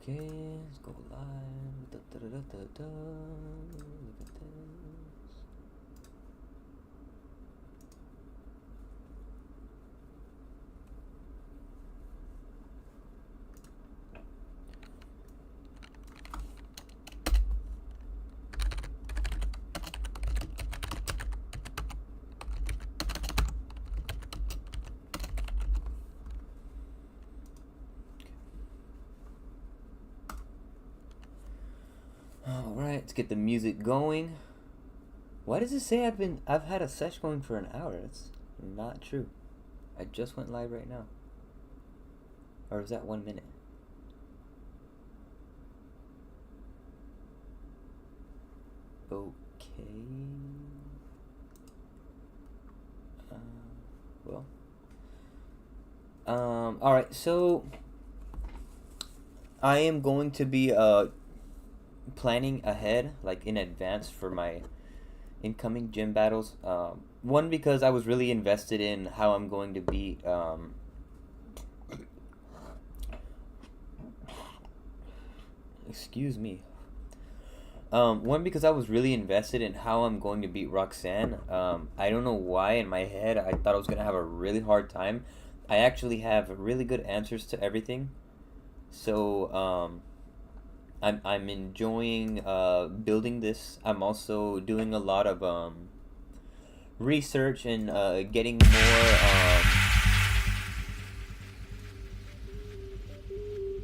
Okay, let's go live. Da, da, da, da, da. Look at this. All right, let's get the music going. Why does it say I've had a sesh going for an hour? That's not true. I just went live right now. Or is that 1 minute? Okay. Well. Alright, so I am going to be planning ahead, like in advance for my incoming gym battles. One, because I was really invested in how I'm going to beat excuse me. One, because I was really invested in how I'm going to beat Roxanne. I don't know why in my head I thought I was gonna have a really hard time. I actually have really good answers to everything. So I'm enjoying building this. I'm also doing a lot of research and getting more.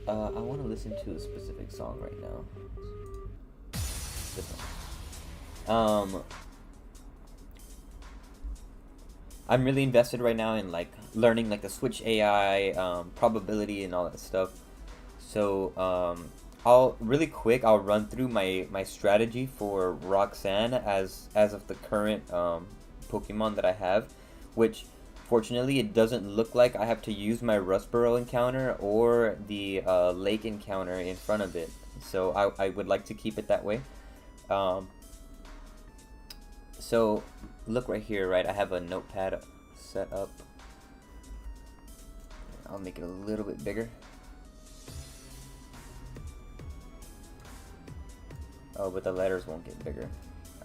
I want to listen to a specific song right now. This one. I'm really invested right now in like learning like the Switch AI, probability and all that stuff. So I'll really quick. I'll run through my strategy for Roxanne as of the current Pokemon that I have, which fortunately it doesn't look like I have to use my Rustboro encounter or the Lake encounter in front of it. So I would like to keep it that way. So look right here, right? I have a notepad set up. I'll make it a little bit bigger. Oh, but the letters won't get bigger.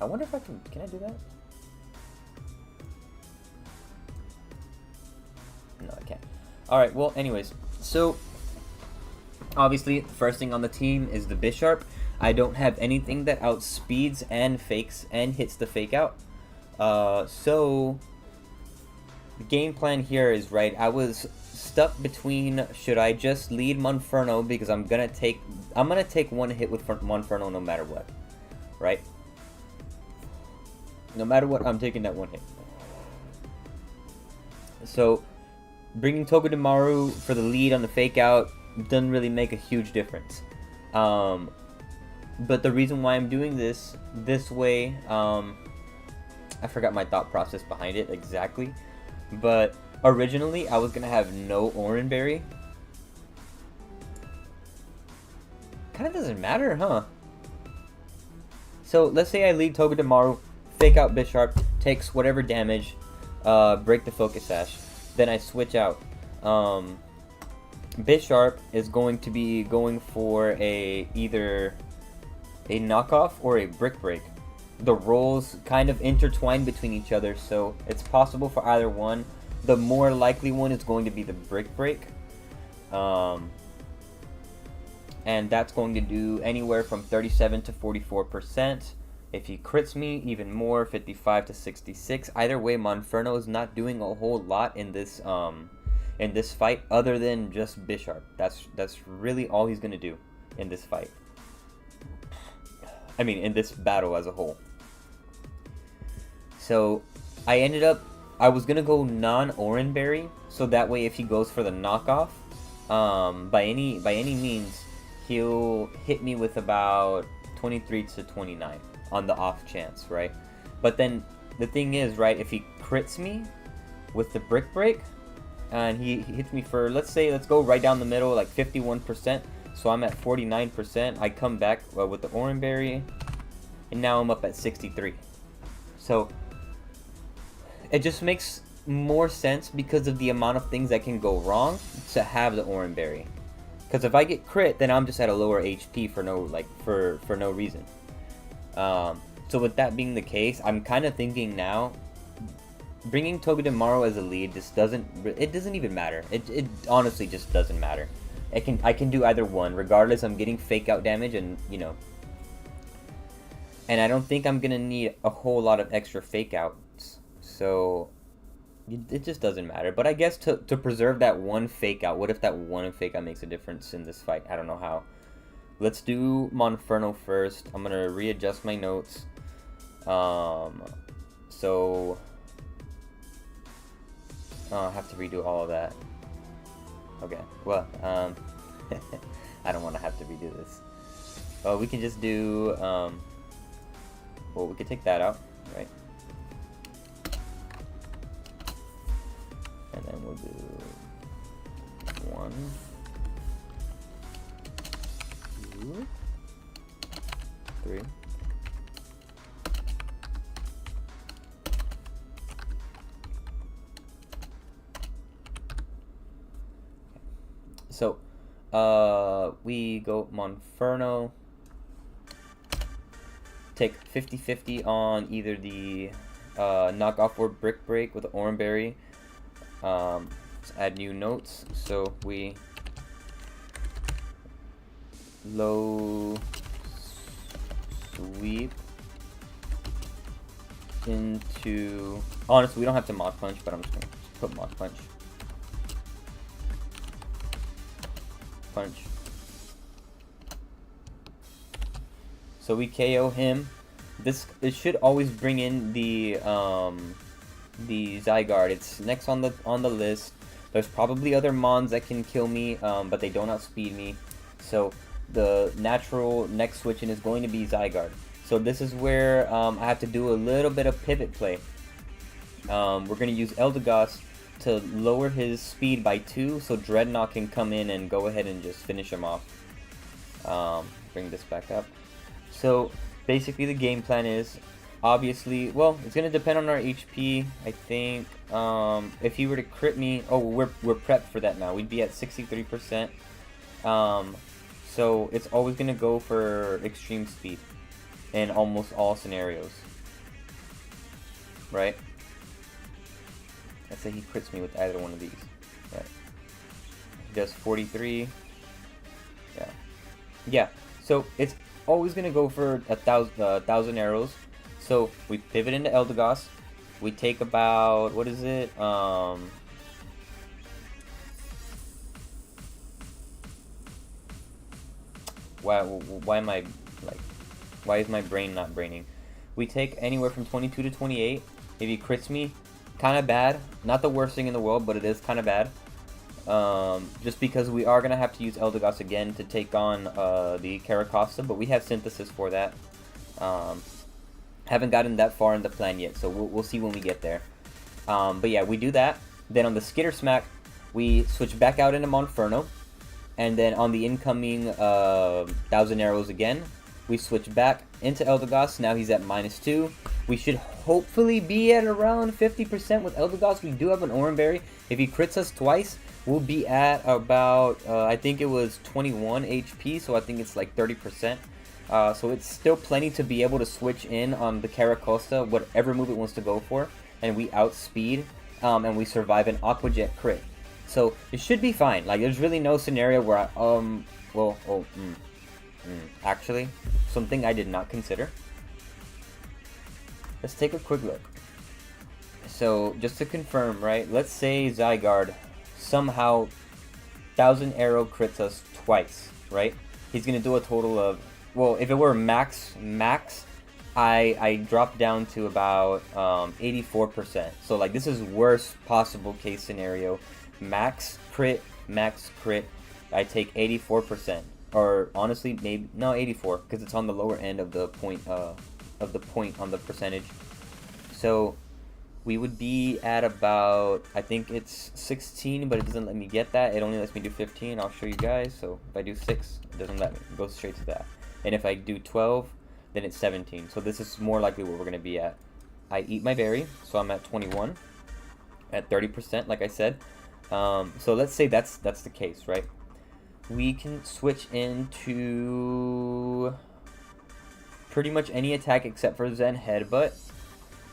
I wonder if I can I do that? No, I can't. Alright, well, anyways. So, obviously, first thing on the team is the Bisharp. I don't have anything that outspeeds and fakes and hits the fake out. So the game plan here is right. I was stuck between should I just lead Monferno because I'm gonna take one hit with Monferno no matter what, right? No matter what, I'm taking that one hit. So bringing Togedemaru for the lead on the fake out doesn't really make a huge difference. But the reason why I'm doing this way, I forgot my thought process behind it exactly. But originally, I was going to have no Oranberry. Kind of doesn't matter, huh? So, let's say I lead Togedemaru, fake out Bisharp, takes whatever damage, break the Focus Sash. Then I switch out. Bisharp is going to be going for either a knockoff or a brick break. The roles kind of intertwine between each other, so it's possible for either one. The more likely one is going to be the brick break. And that's going to do anywhere from 37 to 44%. If he crits me, even more, 55 to 66. Either way, Monferno is not doing a whole lot in this fight other than just Bisharp. That's really all he's going to do in this fight. I mean, in this battle as a whole. So, I was gonna go non-Oranberry, so that way if he goes for the knockoff, by any means, he'll hit me with about 23 to 29 on the off chance, right? But then, the thing is, right, if he crits me with the Brick Break, and he hits me for, let's go right down the middle, like 51%, so I'm at 49%, I come back with the Oranberry, and now I'm up at 63. So, it just makes more sense because of the amount of things that can go wrong to have the Oranberry. Because if I get crit, then I'm just at a lower HP for no for no reason. So with that being the case, I'm kind of thinking now, bringing Togedemaru as a lead just doesn't even matter. It honestly just doesn't matter. I can do either one, regardless. I'm getting fake out damage, and you know, and I don't think I'm gonna need a whole lot of extra fake outs. So it just doesn't matter. But I guess to preserve that one fake out, what if that one fake out makes a difference in this fight? I don't know how. Let's do Monferno first. I'm gonna readjust my notes. So I have to redo all of that. Okay, well, I don't want to have to redo this. Oh, we can just do, well, we could take that out, right? And then we'll do 1, 2, 3. So, we go Monferno, take 50-50 on either the knockoff or brick break with the Oranberry. Let's add new notes. So we low sweep into, honestly we don't have to Mach Punch, but I'm just gonna put Mach Punch. So we KO him. It should always bring in the Zygarde. It's next on the list. There's probably other Mons that can kill me, but they don't outspeed me. So the natural next switch in is going to be Zygarde. So this is where I have to do a little bit of pivot play. We're going to use Eldegoss to lower his speed by 2, so Dreadnought can come in and go ahead and just finish him off. Bring this back up. So basically the game plan is, obviously, well, it's gonna depend on our HP. I think if he were to crit me, oh, we're prepped for that now. We'd be at 63%. So it's always gonna go for extreme speed in almost all scenarios, right? Let's say he crits me with either one of these. Right. He does 43. Yeah. So it's always gonna go for 1,000 arrows. So we pivot into Eldegoss. We take about, what is it? Why am I like? Why is my brain not braining? We take anywhere from 22 to 28. If he crits me, kind of bad. Not the worst thing in the world, but it is kind of bad. Just because we are going to have to use Eldegoss again to take on the Caracosta, but we have Synthesis for that. Haven't gotten that far in the plan yet, so we'll see when we get there. But yeah, we do that. Then on the Skitter Smack, we switch back out into Monferno. And then on the incoming 1,000 arrows again, we switch back into Eldegoss. Now he's at -2. We should hopefully be at around 50% with Eldegoss. We do have an Oranberry. If he crits us twice, we'll be at about, I think it was 21 HP, so I think it's like 30%. So it's still plenty to be able to switch in on the Caracosta, whatever move it wants to go for, and we outspeed, and we survive an Aqua Jet crit. So it should be fine. Like, there's really no scenario where actually, something I did not consider. Let's take a quick look. So, just to confirm, right, let's say Zygarde somehow 1,000 arrow crits us twice, right? He's gonna do a total of, well, if it were max, I dropped down to about 84%. So, like, this is worst possible case scenario. Max crit, I take 84%. Or, honestly, maybe, no, 84, because it's on the lower end of the point on the percentage. So we would be at about, I think it's 16, but it doesn't let me get that. It only lets me do 15. I'll show you guys. So if I do 6, it doesn't let me. It goes straight to that. And if I do 12, then it's 17. So this is more likely what we're going to be at. I eat my berry, so I'm at 21, at 30%, like I said. So let's say that's the case, right? we can switch into pretty much any attack except for Zen Headbutt.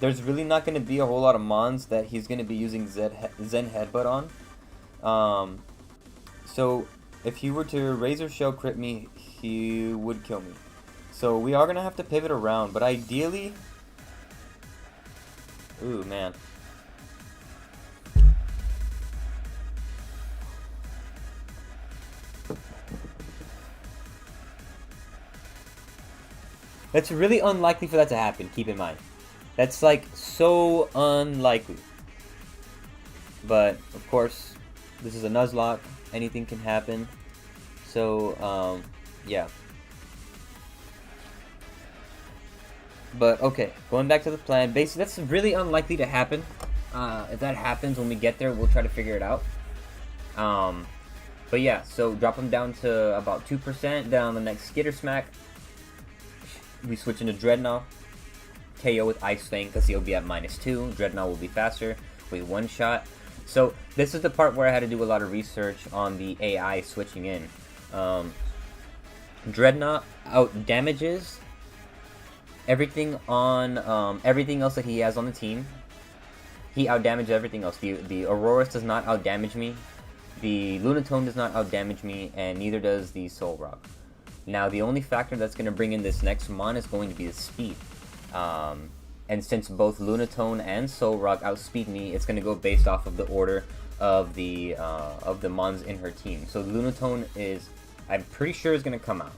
There's really not going to be a whole lot of mons that he's going to be using Zen Headbutt on. So if he were to Razor Shell crit me, he would kill me. So we are going to have to pivot around, but ideally... Ooh, man. It's really unlikely for that to happen, keep in mind. That's like so unlikely. But of course, this is a Nuzlocke. Anything can happen. So, yeah. But okay, going back to the plan. Basically, that's really unlikely to happen. If that happens when we get there, we'll try to figure it out. But yeah, so drop them down to about 2%. Then on the next Skitter Smack, we switch into Dreadnought. KO with Ice Fang because he'll be at -2. Dreadnought will be faster. We one-shot. So this is the part where I had to do a lot of research on the AI switching in. Dreadnought out damages everything on everything else that he has on the team. He out damages everything else. The Aurorus does not out damage me. The Lunatone does not out damage me, and neither does the Soul Rock. Now the only factor that's going to bring in this next mon is going to be the speed. And since both Lunatone and Soul Rock outspeed me, it's going to go based off of the order of the mons in her team. So Lunatone is, I'm pretty sure, is going to come out.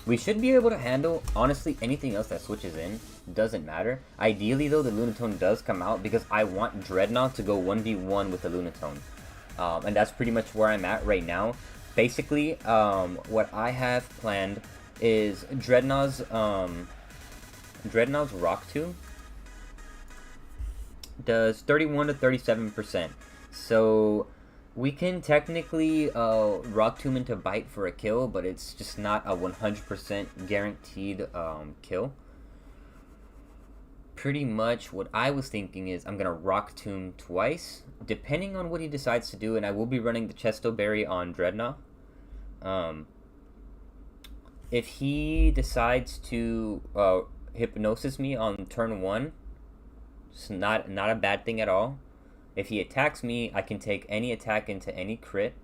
We should be able to handle, honestly, anything else that switches in. Doesn't matter. Ideally, though, the Lunatone does come out because I want Dreadnought to go 1v1 with the Lunatone. And that's pretty much where I'm at right now. Basically, what I have planned is Dreadnought's Rock Tomb does 31 to 37%. So we can technically Rock Tomb into Bite for a kill, but it's just not a 100% guaranteed kill. Pretty much what I was thinking is I'm going to Rock Tomb twice, depending on what he decides to do, and I will be running the Chesto Berry on Dreadnought. If he decides to Hypnosis me on turn 1, it's not a bad thing at all. If he attacks me, I can take any attack into any crit.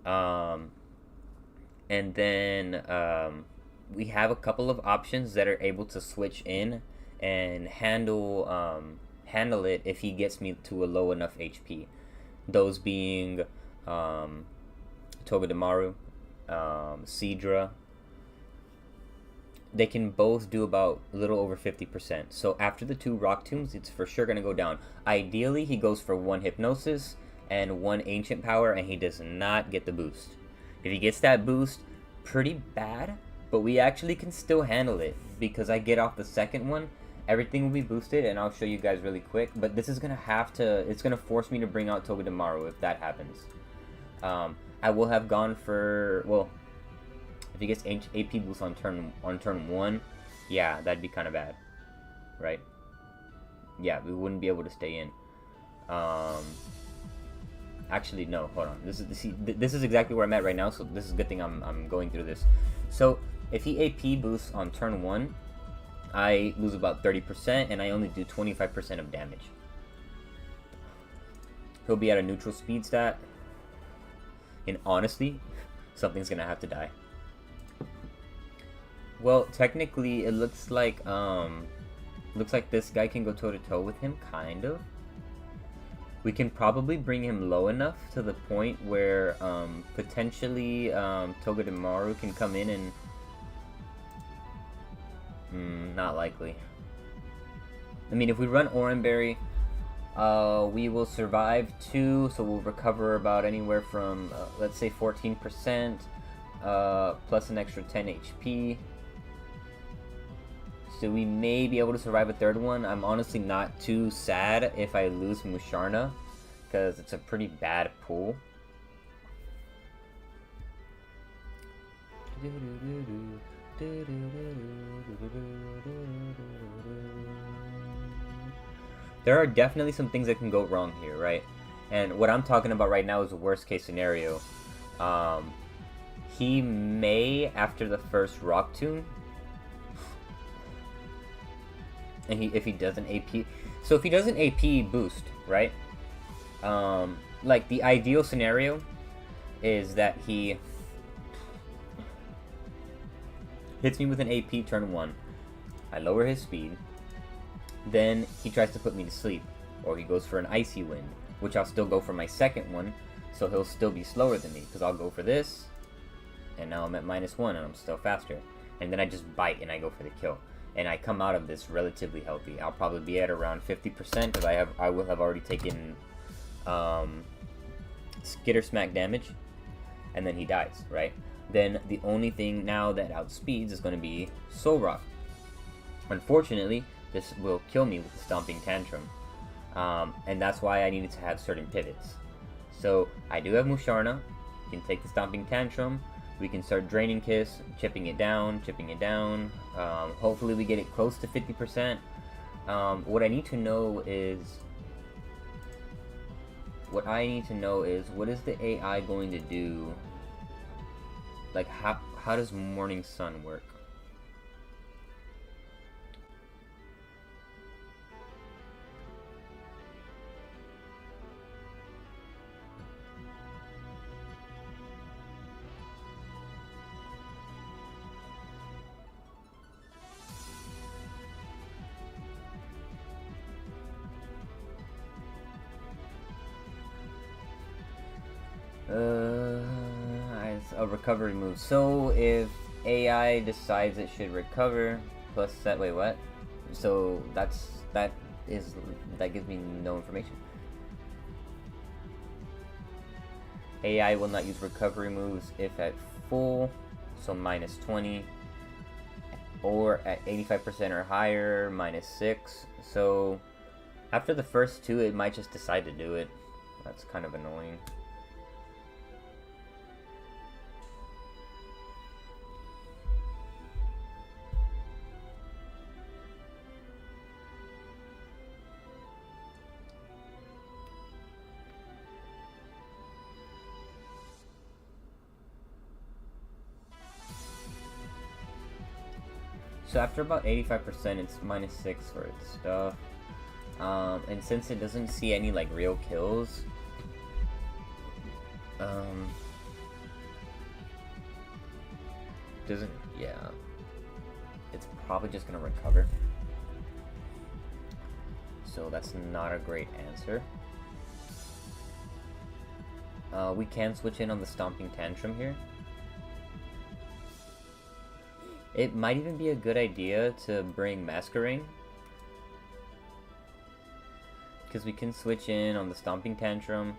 And then we have a couple of options that are able to switch in and handle it if he gets me to a low enough HP. Those being Togedemaru, Seadra. They can both do about a little over 50%. So after the 2 Rock Tombs, it's for sure going to go down. Ideally, he goes for 1 Hypnosis and 1 Ancient Power, and he does not get the boost. If he gets that boost, pretty bad, but we actually can still handle it because I get off the second one. Everything will be boosted, and I'll show you guys really quick. But this is going to have to, it's going to force me to bring out Togedemaru if that happens. I will have gone for, well, if he gets AP boost on turn 1, yeah, that'd be kind of bad, right? Yeah, we wouldn't be able to stay in. Actually, no, hold on. This is exactly where I'm at right now, so this is a good thing I'm going through this. So if he AP boosts on turn 1, I lose about 30%, and I only do 25% of damage. He'll be at a neutral speed stat, and honestly, something's gonna have to die. Well, technically, it looks like this guy can go toe-to-toe with him, kind of. We can probably bring him low enough to the point where potentially Togedemaru can come in and... not likely. I mean, if we run Oranberry, we will survive 2, so we'll recover about anywhere from, let's say, 14%, plus an extra 10 HP. So we may be able to survive a 3rd one. I'm honestly not too sad if I lose Musharna, because it's a pretty bad pull. There are definitely some things that can go wrong here, right? And what I'm talking about right now is the worst case scenario. Um, he may, after the first rock tune, and if he does an AP, so if he does an AP boost, right? Like the ideal scenario is that he hits me with an AP turn 1, I lower his speed, then he tries to put me to sleep, or he goes for an Icy Wind, which I'll still go for my second one, so he'll still be slower than me, because I'll go for this, and now I'm at -1, and I'm still faster, and then I just bite and I go for the kill, and I come out of this relatively healthy. I'll probably be at around 50%, because I will have already taken skitter smack damage, and then he dies, right? Then the only thing now that outspeeds is going to be Soul Rock. Unfortunately, this will kill me with the Stomping Tantrum, and that's why I needed to have certain pivots. So I do have Musharna. You can take the Stomping Tantrum. We can start Draining Kiss, chipping it down. Hopefully we get it close to 50%. What I need to know is, what is the AI going to do? Like, how does Morning Sun work? It's a recovery move. So if AI decides it should recover plus set, wait, what? So that gives me no information. AI will not use recovery moves if at full, so -20, or at 85% or higher, -6. So after the first two, it might just decide to do it. That's kind of annoying. So after about 85%, it's -6 for its stuff. And since it doesn't see any like real kills, it's probably just gonna recover. So that's not a great answer. We can switch in on the Stomping Tantrum here. It might even be a good idea to bring Masquerain, because we can switch in on the Stomping Tantrum,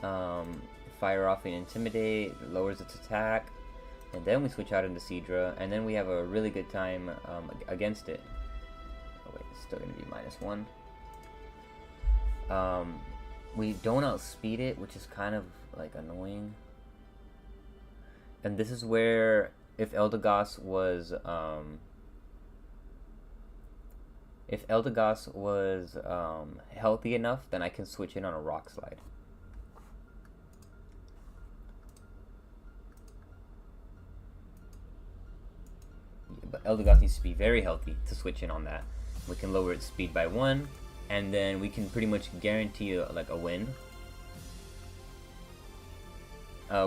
fire off and Intimidate, lowers its attack, and then we switch out into Seadra, and then we have a really good time against it. Oh wait, it's still going to be -1. We don't outspeed it, which is kind of like annoying. And this is where, if Eldegoss was healthy enough, then I can switch in on a Rock Slide. Yeah, but Eldegoss needs to be very healthy to switch in on that. We can lower its speed by 1, and then we can pretty much guarantee like a win.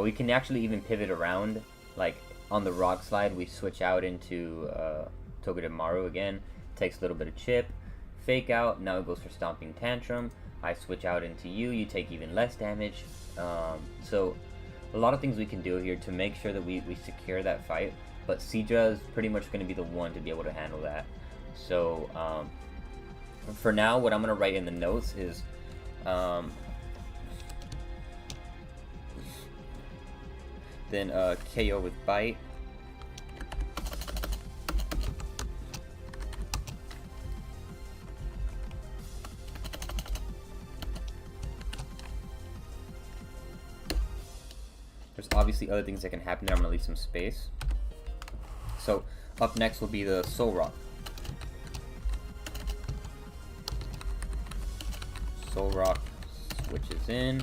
We can actually even pivot around, like on the Rock Slide we switch out into Togedemaru again, takes a little bit of chip, fake out, now it goes for Stomping Tantrum, I switch out into you take even less damage. So a lot of things we can do here to make sure that we secure that fight, but Seadra is pretty much going to be the one to be able to handle that. So for now, what I'm going to write in the notes is then KO with Bite. There's obviously other things that can happen there. I'm going to leave some space. So up next will be the Soul Rock. Soul Rock switches in.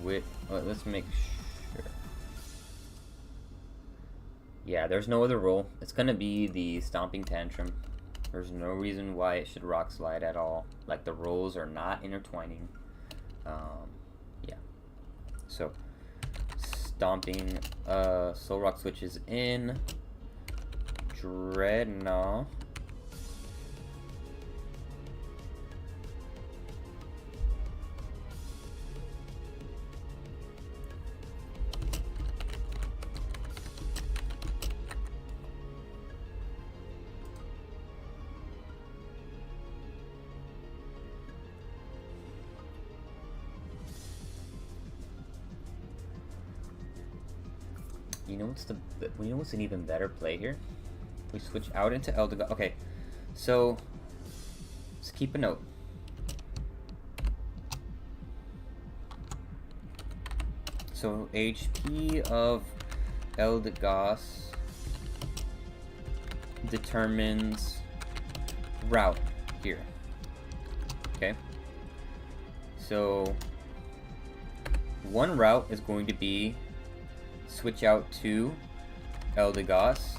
switch. Let's make sure. Yeah, there's no other role. It's gonna be the Stomping Tantrum. There's no reason why it should Rock Slide at all. Like, the roles are not intertwining. Yeah. So, Stomping, Soul Rock switches in. Dreadnought. You know what's an even better play here? We switch out into Eldegoss. Okay, so let's keep a note. So HP of Eldegoss determines route here. Okay. So one route is going to be switch out to Eldegoss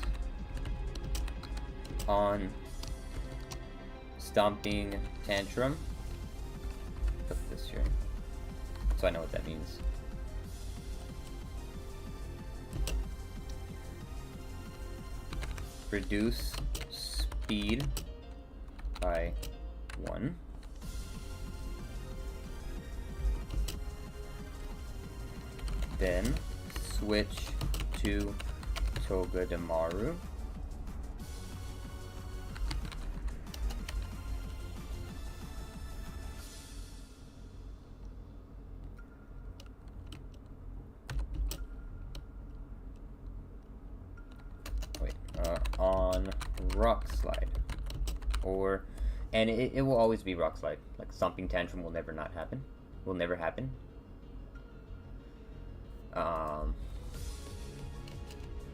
on Stomping Tantrum. Put this here so I know what that means. Reduce speed by 1. Then switch to Togedemaru. On Rock Slide, and it will always be Rock Slide. Like, Stomping Tantrum will never not happen. Will never happen.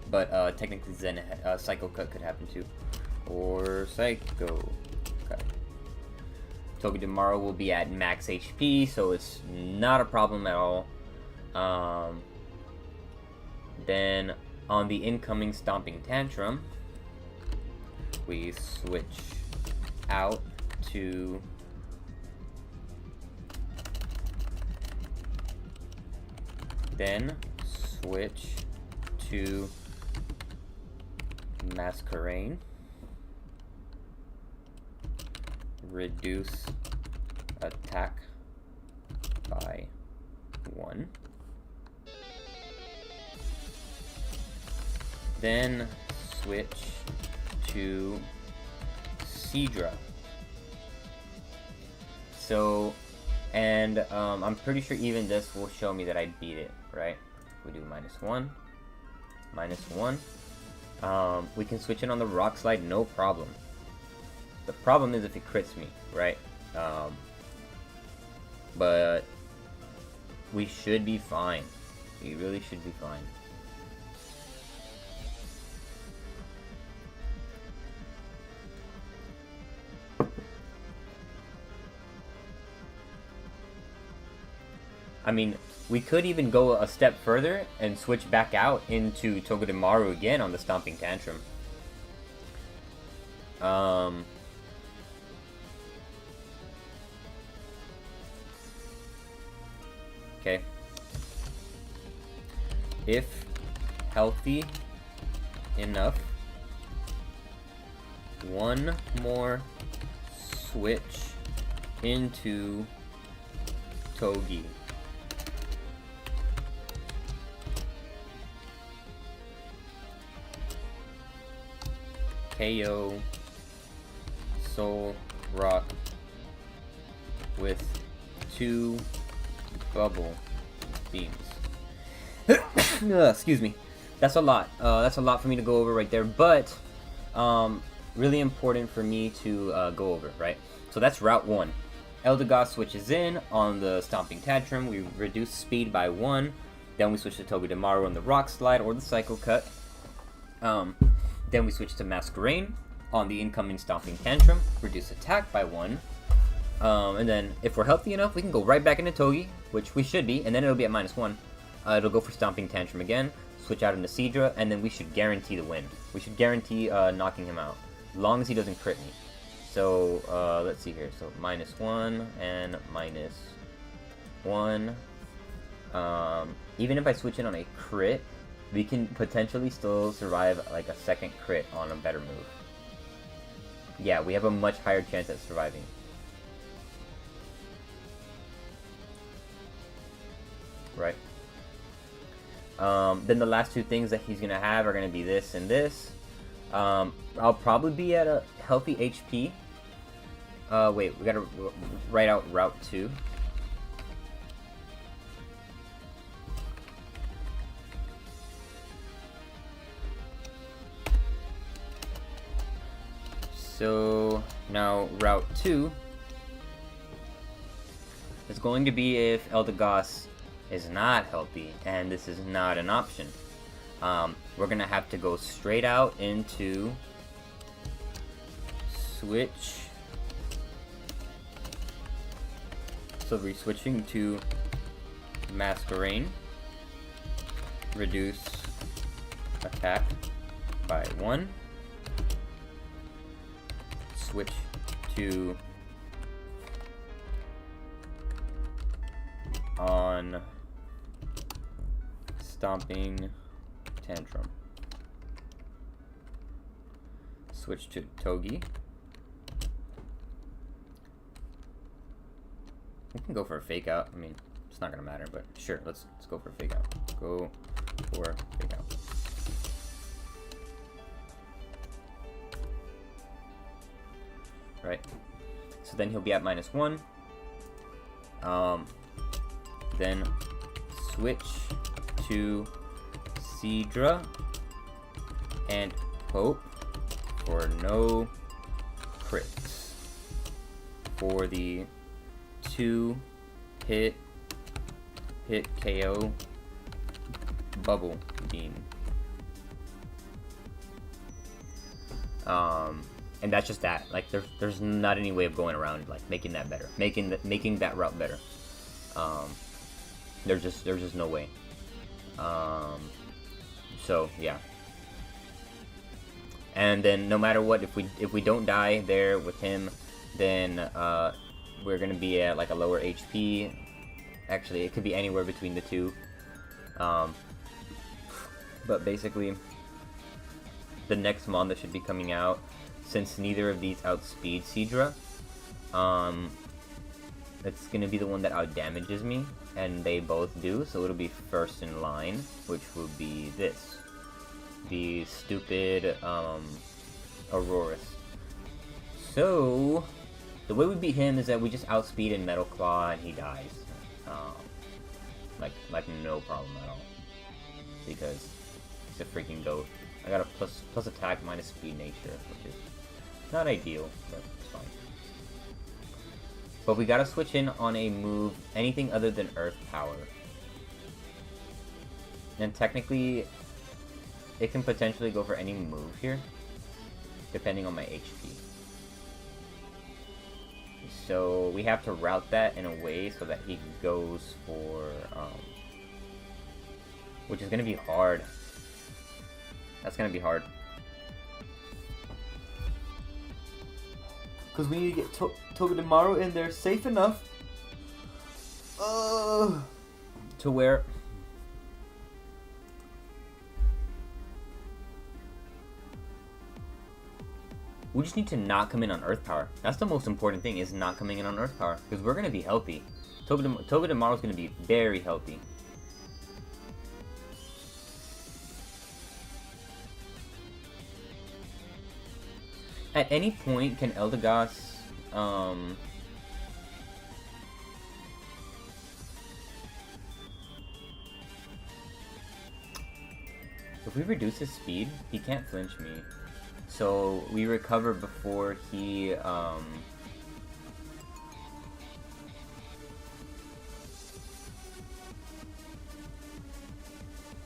But technically Zen Psycho Cut could happen too, or Psycho Cut. Togedemaru will be at max HP, so it's not a problem at all. Then on the incoming Stomping Tantrum, we switch out to then switch to Masquerade. Reduce attack by 1. Then switch to Seadra. So, and I'm pretty sure even this will show me that I beat it, right? We do -1, -1. We can switch it on the Rock Slide, no problem. The problem is if it crits me, right? But we should be fine. We really should be fine. I mean, we could even go a step further and switch back out into Togedemaru again on the Stomping Tantrum. Okay. If healthy enough, one more switch into Togi. KO Soul Rock with 2 bubble beams. Excuse me. That's a lot. That's a lot for me to go over right there, but really important for me to go over, right? So that's Route 1. Eldegoss switches in on the Stomping Tantrum. We reduce speed by 1. Then we switch to Togedemaru on the Rock Slide or the Psycho Cut. Then we switch to Masquerade on the incoming Stomping Tantrum. Reduce attack by 1. And then if we're healthy enough, we can go right back into Togi, which we should be, and then it'll be at -1. It'll go for Stomping Tantrum again, switch out into Seadra, and then we should guarantee the win. We should guarantee knocking him out, as long as he doesn't crit me. So, let's see here. So, -1 and -1. Even if I switch in on a crit, we can potentially still survive like a second crit on a better move. Yeah, we have a much higher chance at surviving. Right. Then the last two things that he's gonna have are gonna be this and this. I'll probably be at a healthy HP. Wait, we gotta write out Route 2. So now Route 2 is going to be if Eldegoss is not healthy, and this is not an option. We're gonna have to go straight out into switch. So we're switching to Masquerain, reduce attack by 1, switch to on Stomping Tantrum, switch to Togi. We can go for a fake out. I mean, it's not gonna matter, but sure, let's go for a fake out. Go for fake out. Right. So then he'll be at -1. Then switch to Seadra and hope for no crits for the 2-hit KO Bubble Beam. And that's just that. Like, there's not any way of going around like making that better, making that route better. There's just no way. So yeah. And then no matter what, if we don't die there with him, then we're gonna be at like a lower HP. Actually, it could be anywhere between the two. But basically, the next mon that should be coming out, since neither of these outspeed Seadra, it's gonna be the one that outdamages me, and they both do, so it'll be first in line, which will be this. The stupid, Aurorus. So, the way we beat him is that we just outspeed in Metal Claw and he dies. Like no problem at all. Because he's a freaking goat. I got a plus attack minus speed nature, which is not ideal, but it's fine. But we gotta switch in on a move, anything other than Earth Power. And technically, it can potentially go for any move here, depending on my HP. So we have to route that in a way so that he goes for, which is gonna be hard. That's gonna be hard. Because we need to get Togedemaru in there safe enough to where we just need to not come in on Earth Power. That's the most important thing, is not coming in on Earth Power. Because we're going to be healthy. Togedemaru's going to be very healthy. At any point, can Eldegoss, if we reduce his speed, he can't flinch me. So we recover before he,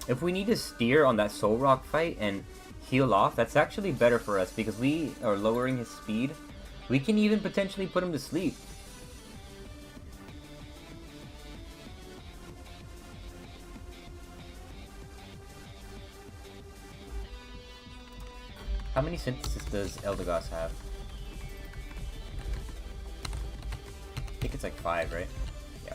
if we need to steer on that Soul Rock fight and heal off, that's actually better for us because we are lowering his speed. We can even potentially put him to sleep. How many synthesis does Eldegoss have? I think it's like 5, right? Yeah.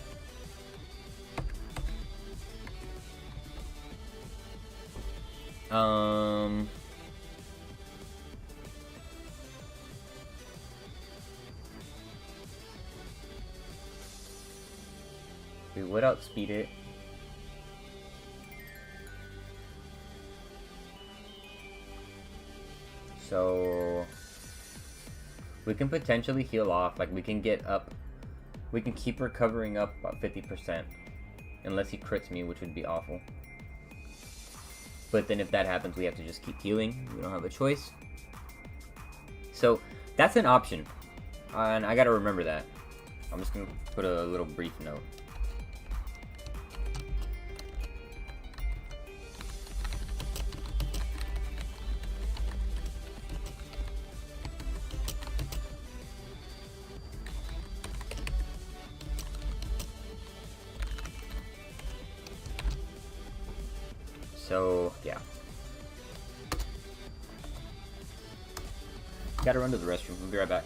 We would outspeed it. So we can potentially heal off. Like we can get up. We can keep recovering up about 50%. Unless he crits me, which would be awful. But then if that happens, we have to just keep healing. We don't have a choice. So that's an option. And I gotta remember that. I'm just gonna put a little brief note. So, yeah. Gotta run to the restroom. We'll be right back.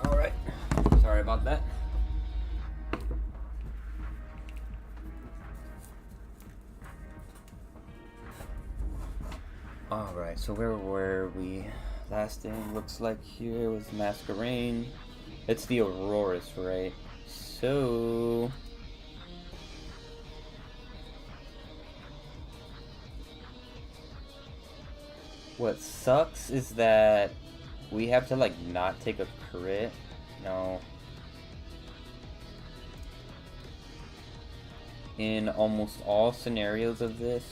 Alright. Sorry about that. Alright, so where were we? Last thing looks like here was Masquerain. It's the Auroras, right? So... what sucks is that we have to, like, not take a crit. No. In almost all scenarios of this.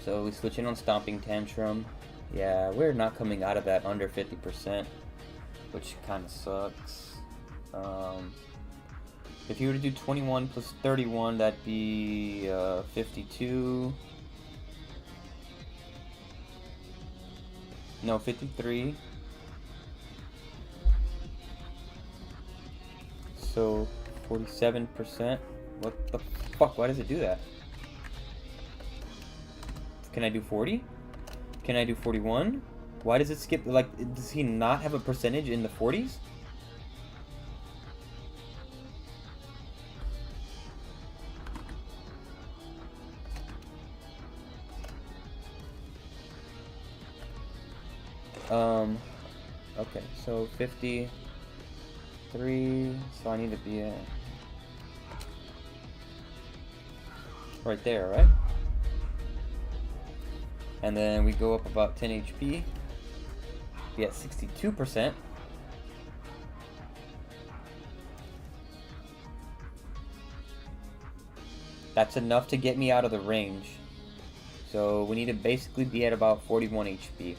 So we switch in on Stomping Tantrum. Yeah, we're not coming out of that under 50%, which kind of sucks. If you were to do 21 plus 31, that'd be 52. No, 53. So 47%. What the fuck? Why does it do that? Can I do 40? Can I do 41? Why does it skip? Like, does he not have a percentage in the 40s? Okay, so 53, so I need to be at right there, right? And then we go up about 10 HP, be at 62%. That's enough to get me out of the range. So we need to basically be at about 41 HP.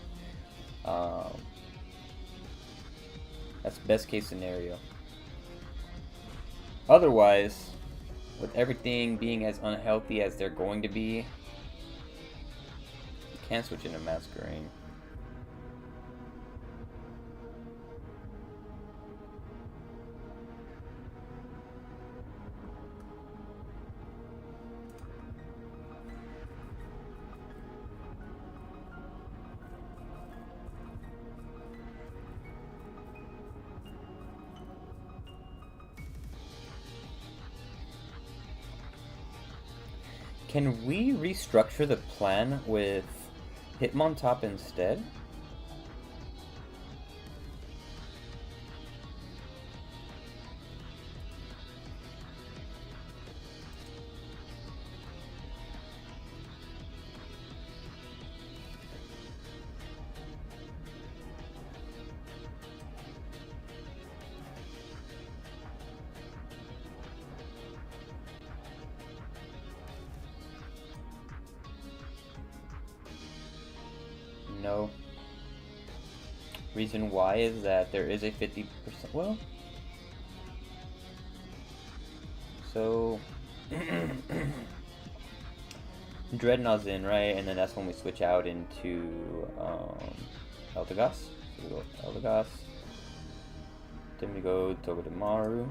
That's best case scenario. Otherwise, with everything being as unhealthy as they're going to be, you can't switch into Masquerain. Can we restructure the plan with Hitmontop instead? No. Reason why is that there is a 50%. Well, so Dreadnought's in, right? And then that's when we switch out into Eldegoss. So we go Eldegoss. Then we go Togedemaru.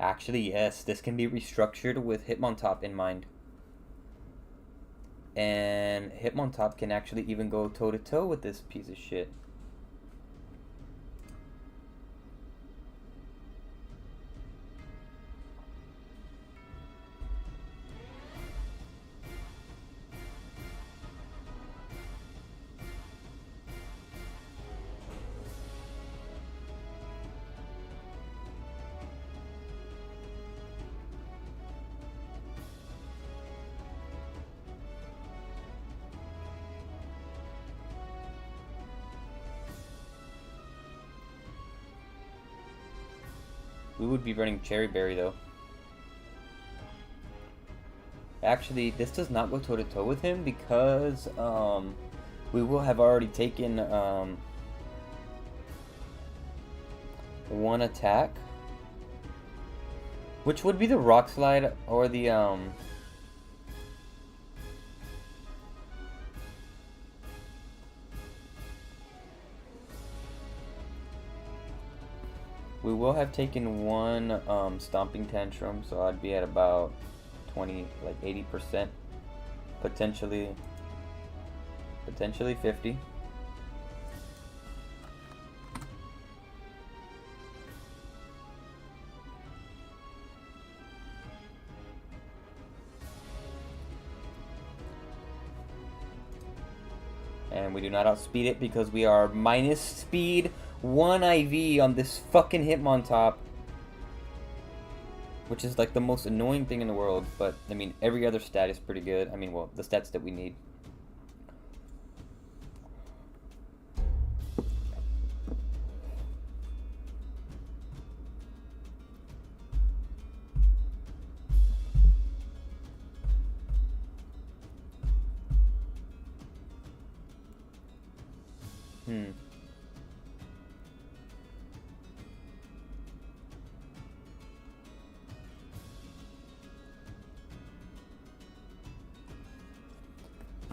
Actually, yes, this can be restructured with Hitmontop in mind. And Hitmontop can actually even go toe-to-toe with this piece of shit. We would be running Cherry Berry though. Actually, this does not go toe to toe with him because we will have already taken one attack, which would be the Rock Slide or the we will have taken one Stomping Tantrum, so I'd be at about 20, like 80%, potentially 50. And we do not outspeed it because we are minus speed 1 IV on this fucking Hitmontop. Which is like the most annoying thing in the world, but I mean, every other stat is pretty good. I mean, well, the stats that we need.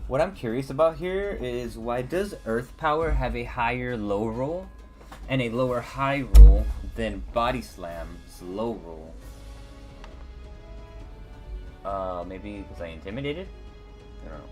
What I'm curious about here is why does Earth Power have a higher low roll and a lower high roll than Body Slam's low roll? Maybe because I intimidated? I don't know.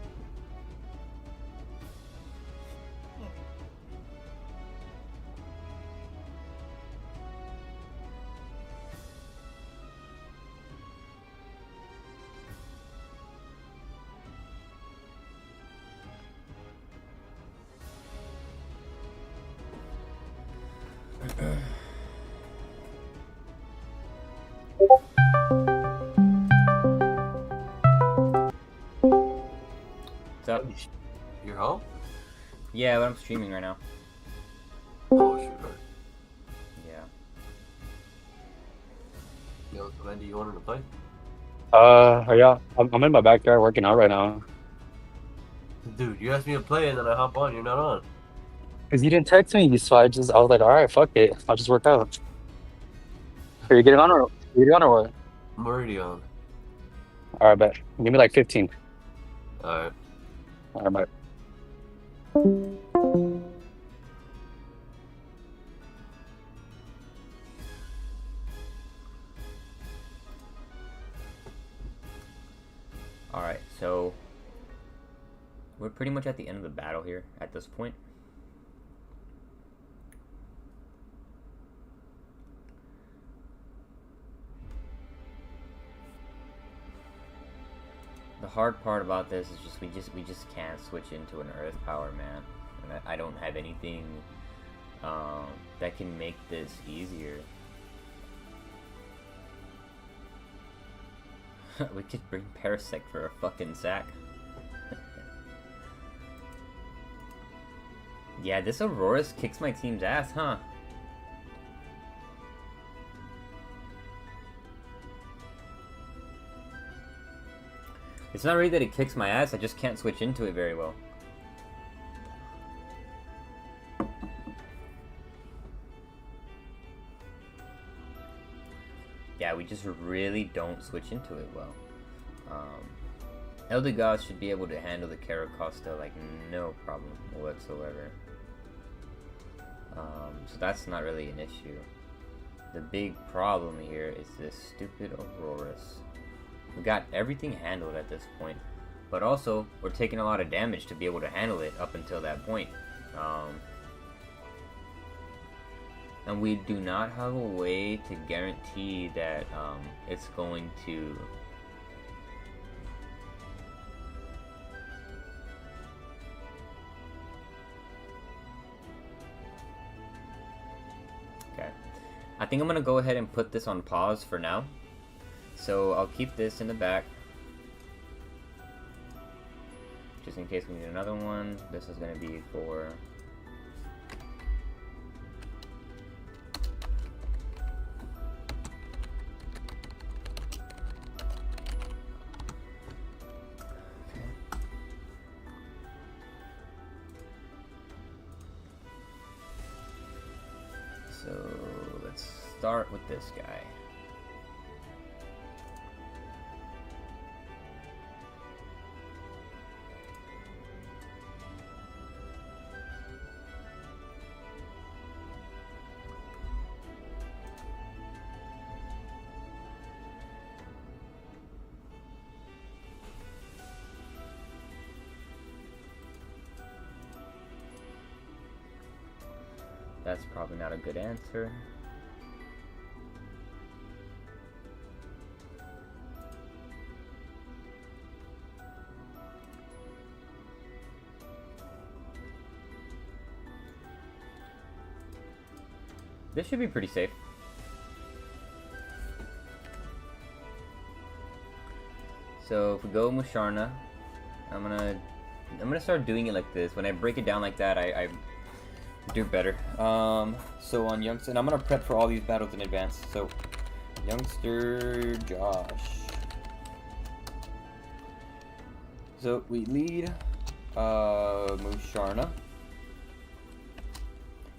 What's up? You're home? Yeah, but I'm streaming right now. Oh, shoot. Yeah. Yo, Wendy, you wanted to play? Yeah, I'm in my backyard working out right now. Dude, you asked me to play and then I hop on, you're not on. Cause you didn't text me, so I was like, all right, fuck it, I'll just work out. Are you getting on or what? I'm already on. All right, bet. Give me like 15. Alright. All right, bye. Alright, so we're pretty much at the end of the battle here at this point. The hard part about this is we just can't switch into an Earth Power, man. And I don't have anything that can make this easier. We could bring Parasect for a fucking sack. Yeah, this Aurora's kicks my team's ass, huh? It's not really that it kicks my ass, I just can't switch into it very well. Yeah, we just really don't switch into it well. Eldegoss should be able to handle the Caracosta like no problem whatsoever. So that's not really an issue. The big problem here is this stupid Aurorus. We got everything handled at this point, but also we're taking a lot of damage to be able to handle it up until that point. And we do not have a way to guarantee that it's going to okay. I think I'm gonna go ahead and put this on pause for now. So I'll keep this in the back, just in case we need another one. This is gonna be for start with this guy. That's probably not a good answer. This should be pretty safe. So if we go Musharna, I'm gonna start doing it like this. When I break it down like that, I do better. So on Youngster, and I'm gonna prep for all these battles in advance. So Youngster Josh. So we lead Musharna,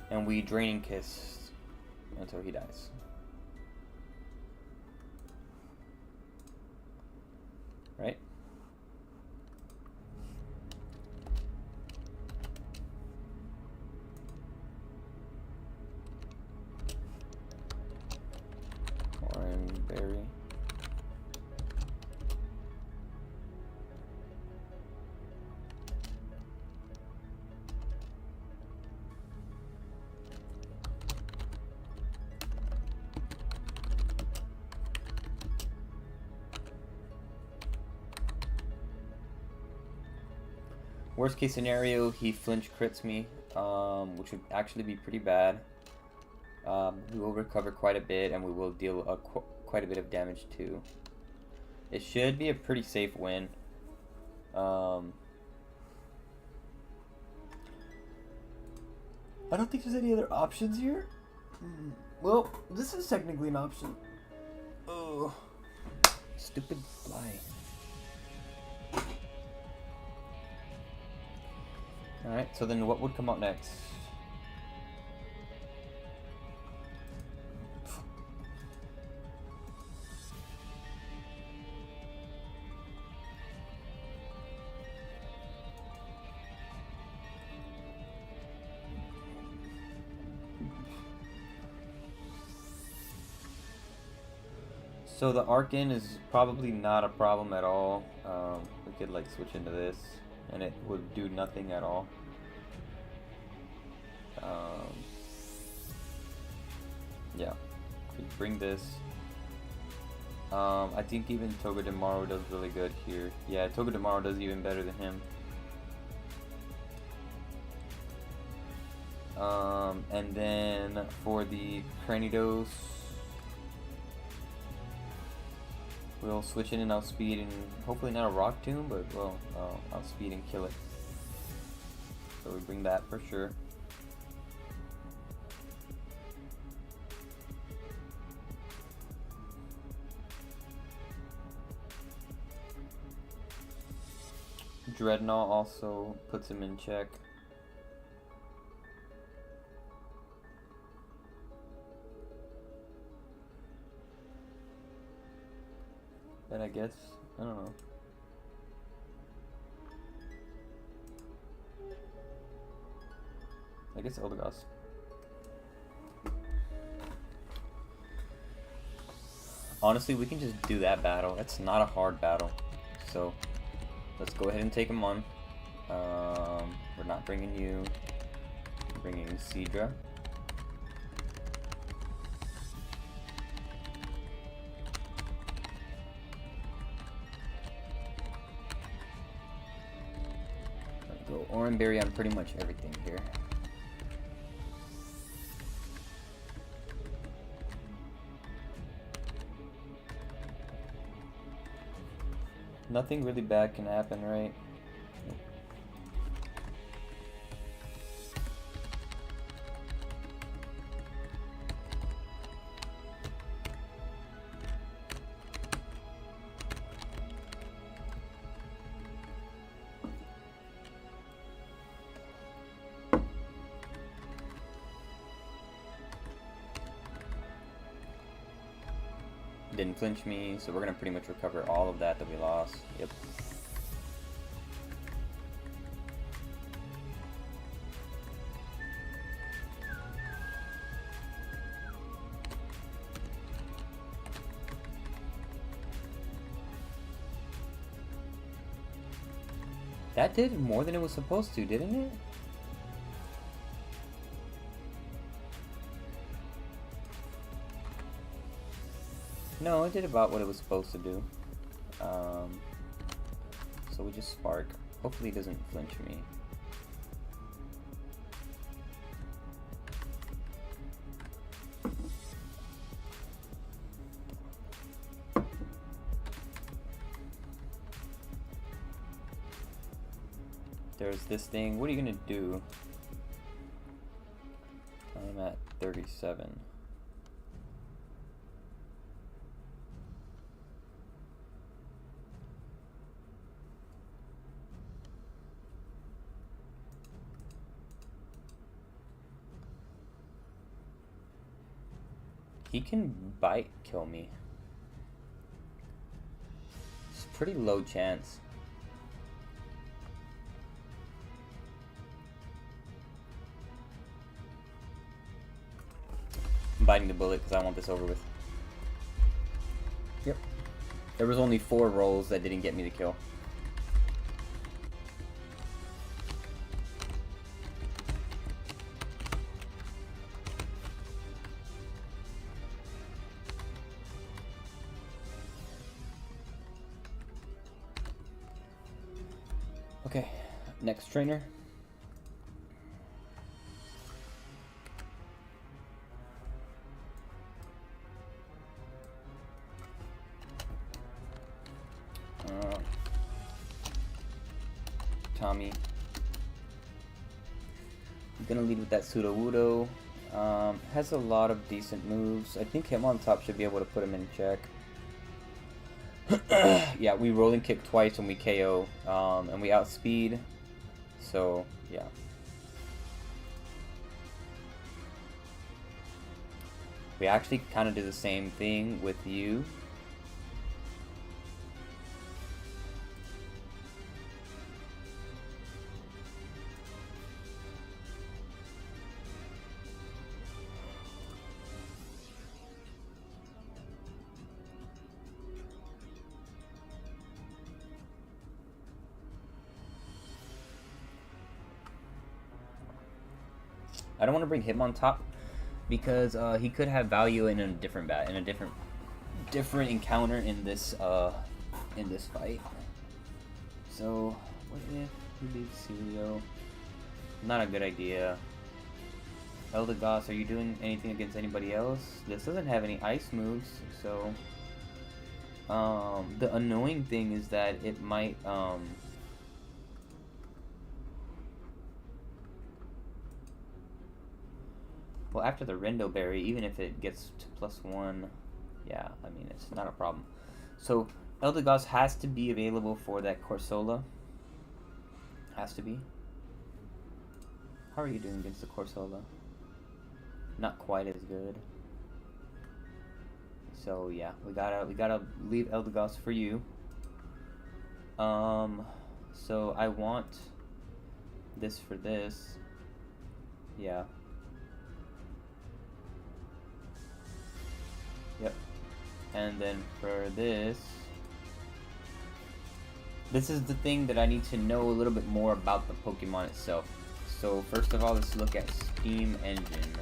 and we Draining Kiss until he dies. Right? Berry. Worst case scenario, he flinch crits me, which would actually be pretty bad. We will recover quite a bit, and we will deal quite a bit of damage too. It should be a pretty safe win. I don't think there's any other options here. Well, this is technically an option. Oh, stupid fly. Alright, so then what would come out next? So the Arcane is probably not a problem at all. We could like switch into this and it would do nothing at all. Yeah, we bring this. I think even Togedemaru does really good here. Yeah, Togedemaru does even better than him. And then for the Cranidos, we'll switch in and outspeed, and hopefully not a Rock Tomb, but well, outspeed and kill it. So we bring that for sure. Dreadnought also puts him in check. And I guess, I don't know. I guess Eldegoss. Honestly, we can just do that battle. That's not a hard battle. So, let's go ahead and take him on. We're not bringing you. We're bringing Seadra. Go Oranberry on pretty much everything here. Nothing really bad can happen, right? Didn't flinch me, so we're gonna pretty much recover all of that we lost. Yep. That did more than it was supposed to, didn't it? No, it did about what it was supposed to do. So we just spark. Hopefully it doesn't flinch me. There's this thing. What are you gonna do? I'm at 37. He can bite kill me. It's a pretty low chance. I'm biting the bullet because I want this over with. Yep. There was only 4 rolls that didn't get me the kill. Okay, next trainer. Tommy. I'm gonna lead with that Sudowoodo. Has a lot of decent moves. I think him on top should be able to put him in check. Yeah, we rolling kick twice when we KO, and we outspeed. So yeah. We actually kind of do the same thing with you. I don't want to bring him on top because he could have value in a different different encounter in this fight. So what if he leaves Celio? Not a good idea. Eldegoss, are you doing anything against anybody else? This doesn't have any ice moves, so the annoying thing is that it might well, after the Rendo Berry, even if it gets to +1, yeah, I mean, it's not a problem. So, Eldegoss has to be available for that Corsola. Has to be. How are you doing against the Corsola? Not quite as good. So, yeah, we gotta leave Eldegoss for you. So I want this for this. Yeah. Yep. And then for this is the thing that I need to know a little bit more about the Pokemon itself. So first of all, let's look at Steam Engine.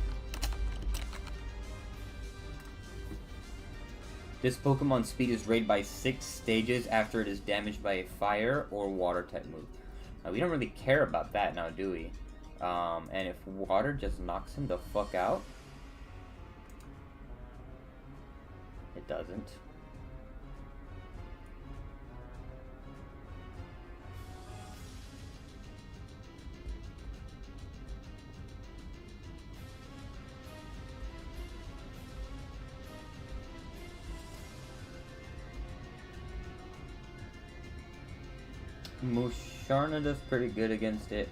This Pokemon's speed is rated by 6 stages after it is damaged by a fire or water type move. Now, we don't really care about that now, do we? And if water just knocks him the fuck out, it doesn't. Musharna does pretty good against it.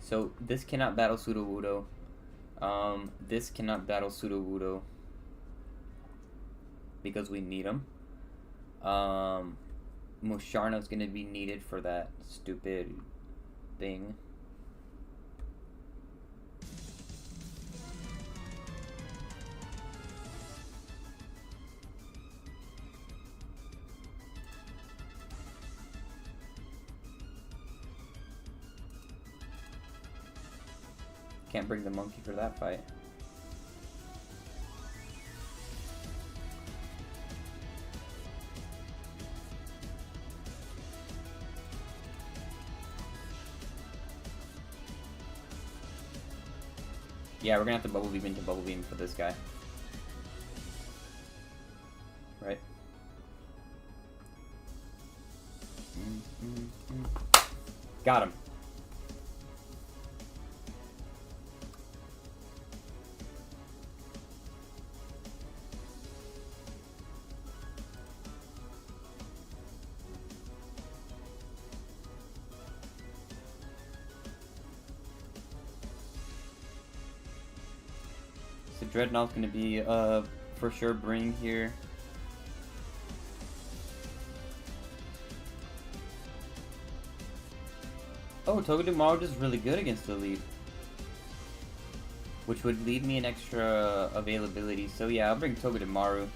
So this cannot battle Sudowoodo. This cannot battle Sudowoodo because we need him. Musharna's gonna be needed for that stupid thing. Can't bring the monkey for that fight. Yeah, we're gonna have to bubble beam into bubble beam for this guy. Right? Got him. So Dreadnought's gonna be for sure bring here. Oh, Togedemaru is really good against the Elite, which would leave me an extra availability. So yeah, I'll bring Togedemaru.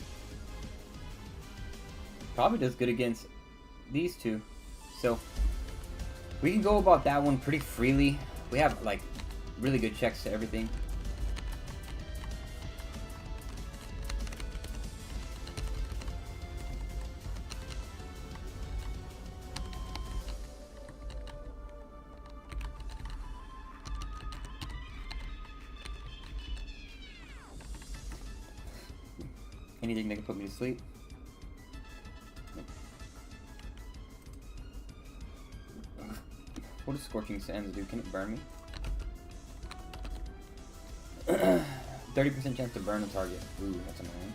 Probably does good against these two. So we can go about that one pretty freely. We have like really good checks to everything. Anything that can put me to sleep. What does Scorching Sands do? Can it burn me? 30% chance to burn a target. Ooh, that's annoying.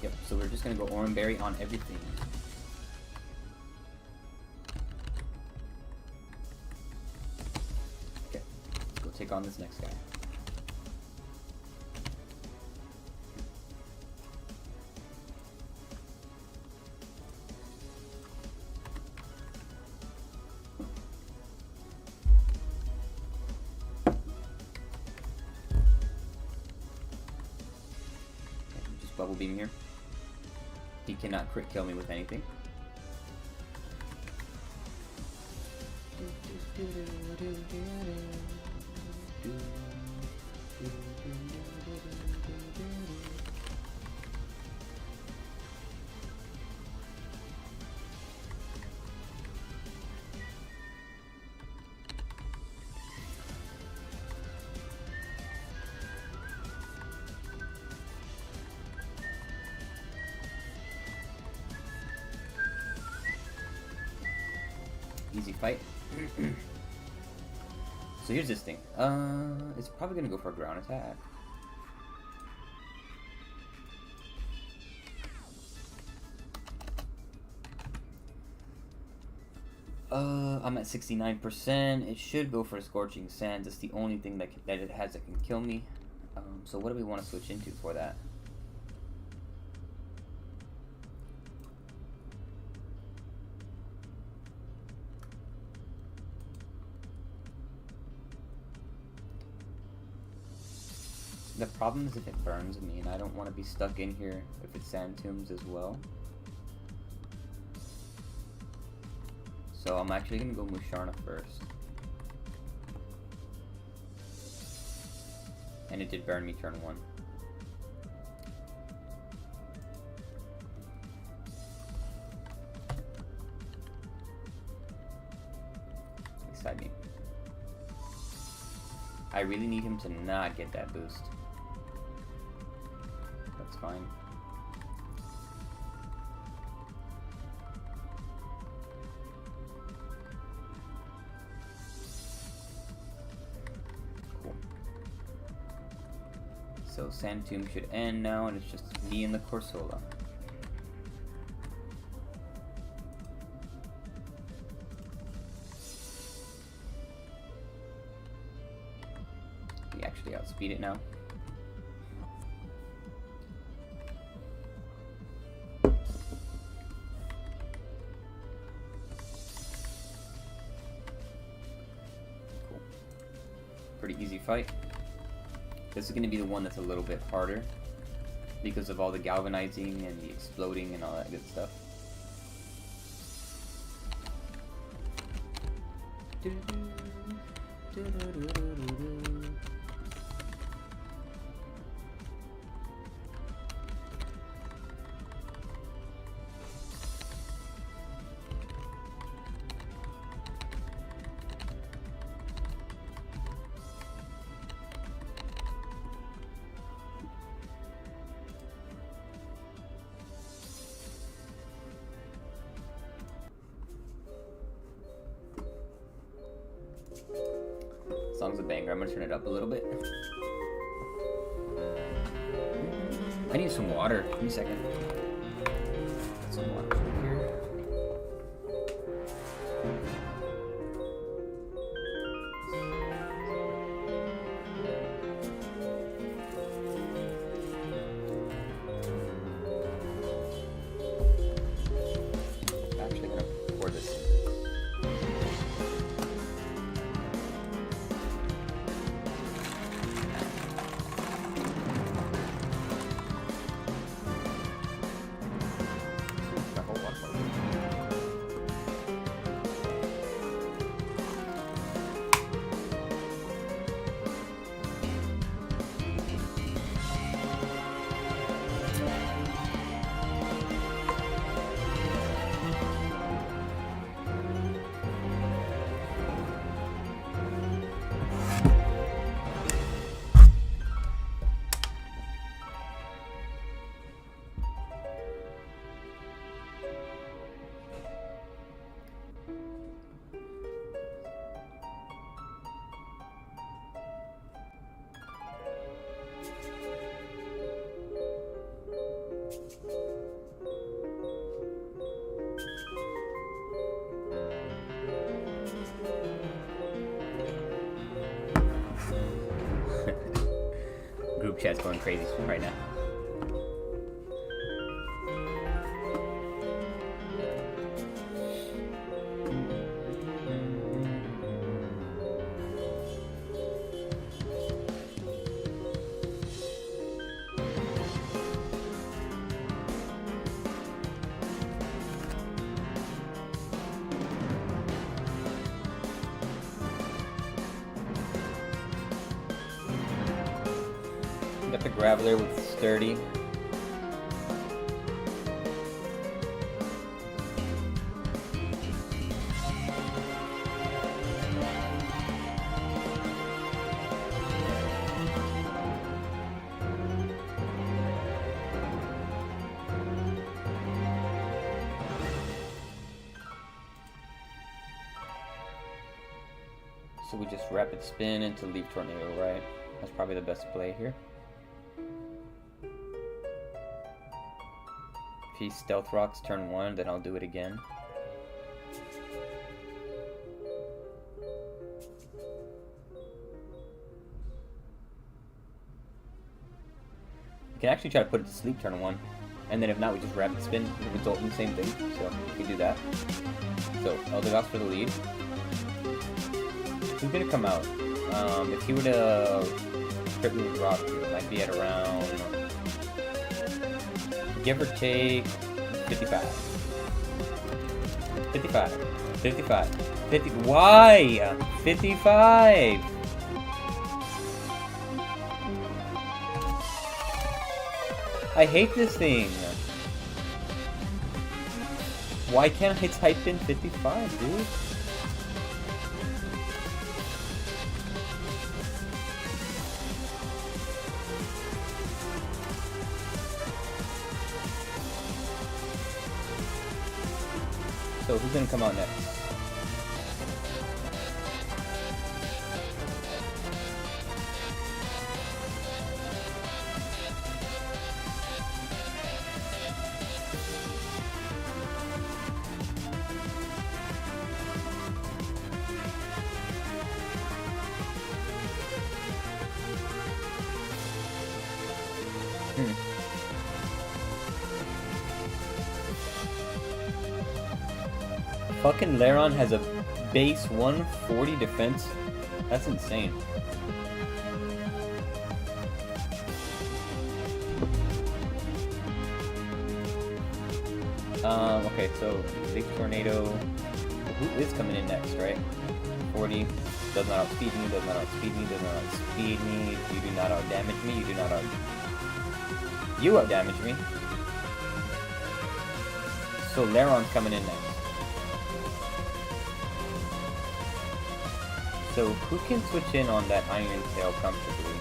Yep, so we're just gonna go Oran Berry on everything. Take on this next guy. Just bubble beam here. He cannot crit kill me with anything. Easy fight. So here's this thing. It's probably gonna go for a ground attack. I'm at 69%. It should go for a Scorching Sands. It's the only thing that it has that can kill me. So what do we want to switch into for that? The problem is if it burns me, and I don't want to be stuck in here if it's Sand Tombs as well. So I'm actually going to go Musharna first. And it did burn me turn 1. Side me. I really need him to not get that boost. That's fine. Cool. So Sand Tomb should end now, and it's just me and the Corsola. actually outspeed it now. Cool. Pretty easy fight. This is going to be the one that's a little bit harder because of all the galvanizing and the exploding and all that good stuff. Song's a banger. I'm gonna turn it up a little bit. I need some water. Give me a second. Got some water over here. I'm actually gonna pour this in. Group chat's going crazy right now. Got the Graveler with Sturdy. So we just rapid spin into Leaf Tornado, right? That's probably the best play here. If he Stealth Rocks turn 1, then I'll do it again. You can actually try to put it to sleep turn 1. And then if not, we just rapid spin, the result in the same thing. So we can do that. So Eldegoss for the lead. Who's gonna come out? If he were to crit move rock, it might be at around, give or take, 55. 55. 55. 50. Why? 55. I hate this thing. Why can't I type in 55, dude? So who's gonna come out next? Fucking Laron has a base 140 defense. That's insane. Okay, so Big Tornado. Who is coming in next, right? 40. Does not outspeed me, does not outspeed me, does not outspeed me. You do not outdamage me, you do not out... You outdamage me. So Laron's coming in next. So who can switch in on that Iron Tail comfortably?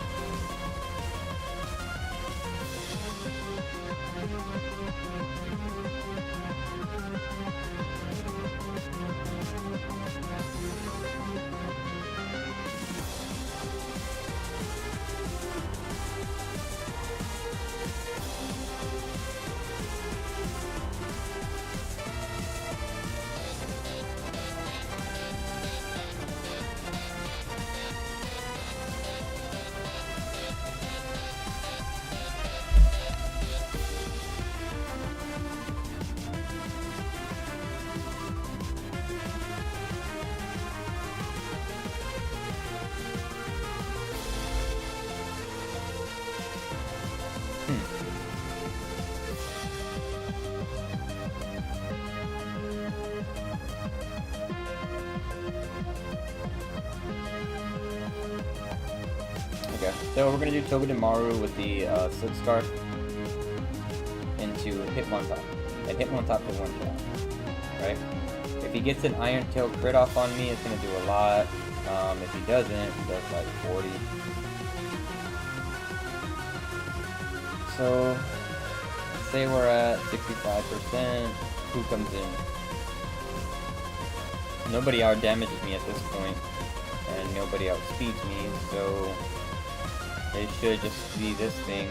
Okay, so we're gonna do Togedemaru with the Silk Scarf into Hitmontop. And Hitmontop for one shot, right? If he gets an Iron Tail crit off on me, it's gonna do a lot. If he doesn't, he does like 40. So, say we're at 65%. Who comes in? Nobody out damages me at this point, and nobody outspeeds me, so it should just be this thing.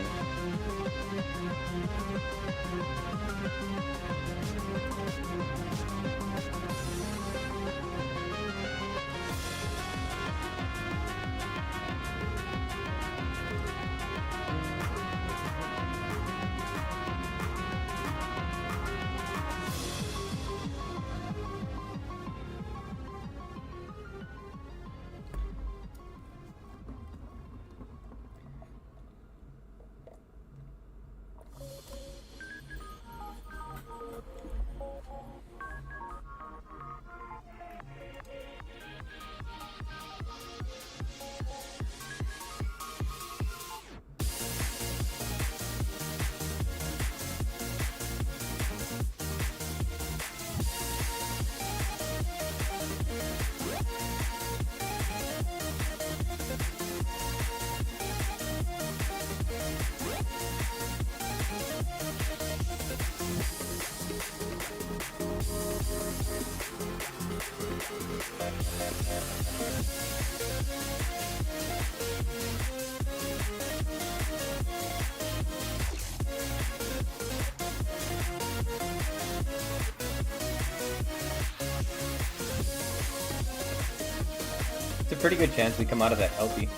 It's a pretty good chance we come out of that healthy.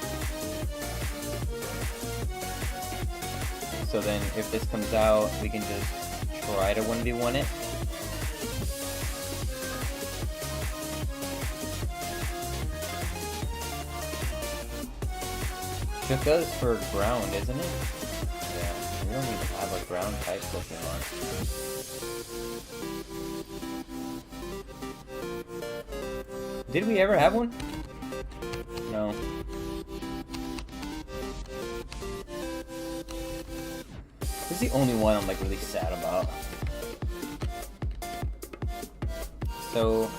So then if this comes out, we can just try to 1v1 it. Shuka's for ground, isn't it? Yeah, we don't even have a ground type Pokemon. Did we ever have one? No. This is the only one I'm like really sad about. So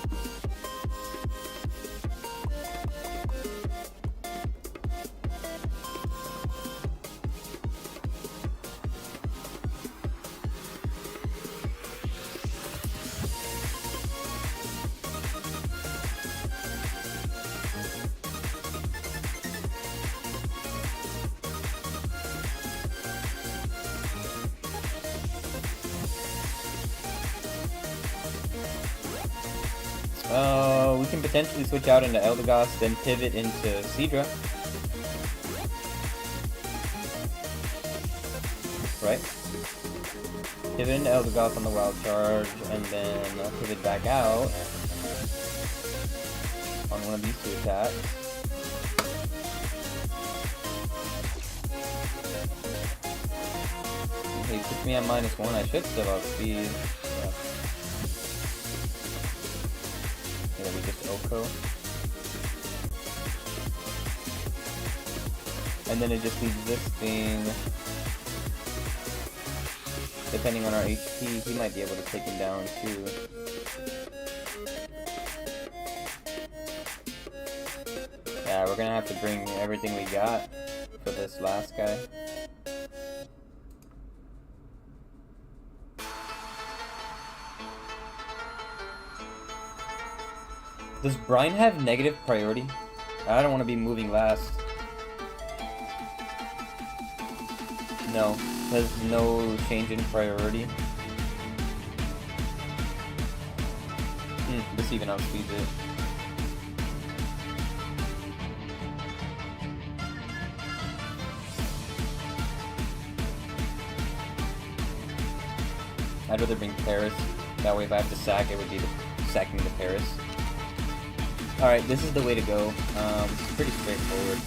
we can potentially switch out into Eldegoss, then pivot into Seadra. Right? pivot into Eldegoss on the wild charge, and then pivot back out on one of these two attacks. He puts me at -1. I should still outspeed. Yeah, we just Oko. And then it just leaves this thing. Depending on our HP, he might be able to take him down too. Yeah, we're gonna have to bring everything we got for this last guy. Does Brian have negative priority? I don't want to be moving last. No, there's no change in priority. This even outspeeds it. I'd rather bring Paris. That way if I have to sack, it would be sacking the Paris. Alright, this is the way to go. It's pretty straightforward.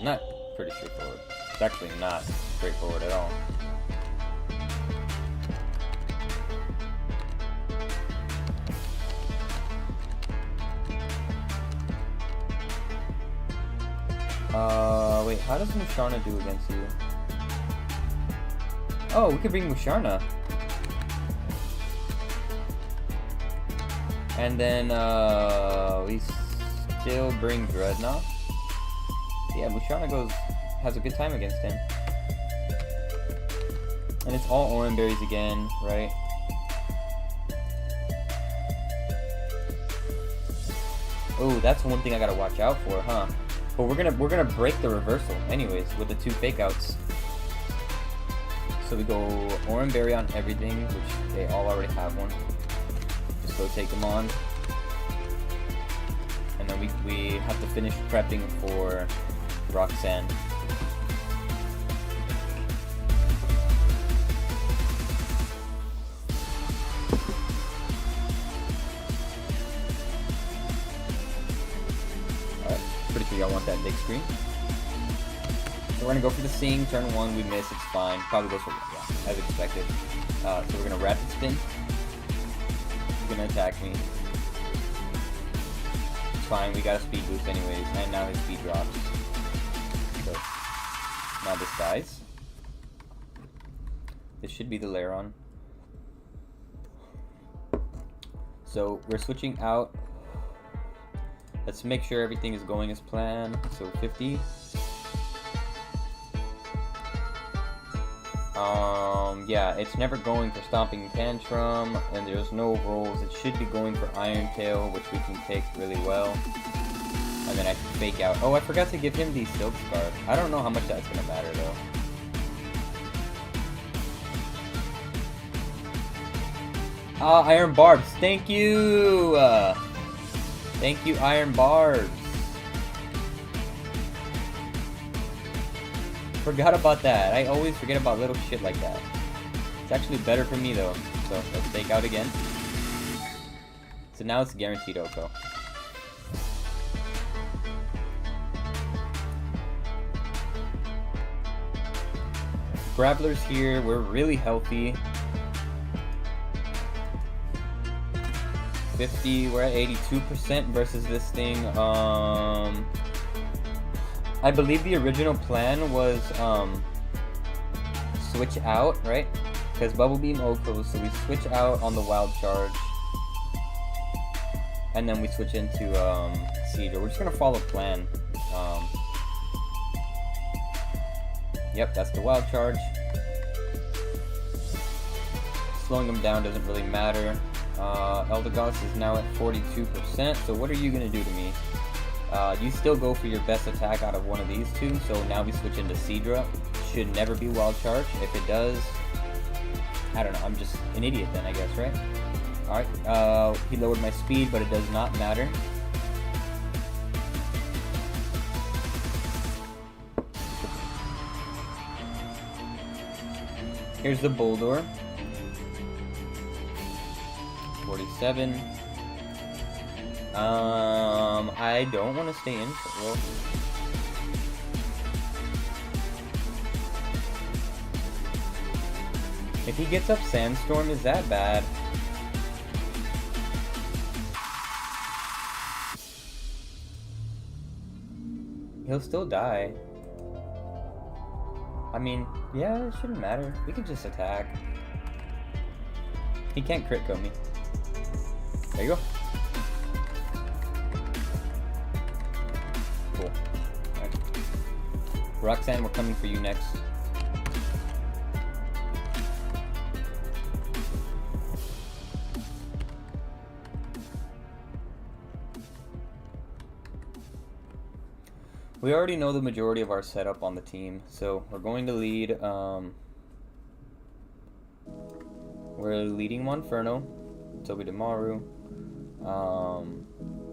Not pretty straightforward. It's actually not straightforward at all. Wait, how does Musharna do against you? Oh, we could bring Musharna. And then, we still bring Dreadnought. Yeah, Musharna has a good time against him. And it's all Oran Berries again, right? Oh, that's one thing I gotta watch out for, huh? But we're gonna break the reversal anyways with the 2 fake outs. So we go Oran Berry on everything, which they all already have one. Just go take them on. And then we have to finish prepping for Roxanne. Alright, pretty sure y'all want that big screen. So we're gonna go for the Sing, turn 1, we miss, it's fine. Probably goes for, yeah, as expected. So we're gonna rapid spin. He's gonna attack me. It's fine, we got a speed boost anyways, and now his speed drops. So, now this dies. This should be the Lairon. So, we're switching out. Let's make sure everything is going as planned. So, 50. Yeah, it's never going for Stomping Tantrum, and there's no rolls. It should be going for Iron Tail, which we can take really well. And then I can fake out. Oh, I forgot to give him the Silk Scarf. I don't know how much that's gonna matter though. Iron Barbs. Thank you! Thank you, Iron Barbs. Forgot about that. I always forget about little shit like that. It's actually better for me though. So let's fake out again. So now it's guaranteed Oko. Grappler's here. We're really healthy. 50. We're at 82% versus this thing. I believe the original plan was switch out, right? Because Bubble Beam Oko, so we switch out on the Wild Charge. And then we switch into Cedar. We're just gonna follow plan. Yep, that's the Wild Charge. Slowing them down doesn't really matter. Eldegoss is now at 42%, so what are you gonna do to me? You still go for your best attack out of one of these two, so now we switch into Cedra. Should never be Wild Charge. If it does, I don't know, I'm just an idiot then, I guess, right? Alright, he lowered my speed, but it does not matter. Here's the Boldor. 47. I don't want to stay in. Well, if he gets up Sandstorm, is that bad? He'll still die. I mean, yeah, it shouldn't matter. We can just attack. He can't crit kill me. There you go. Cool. Right. Roxanne, we're coming for you next. We already know the majority of our setup on the team, so we're going to lead. We're leading Monferno, Tobidamaru.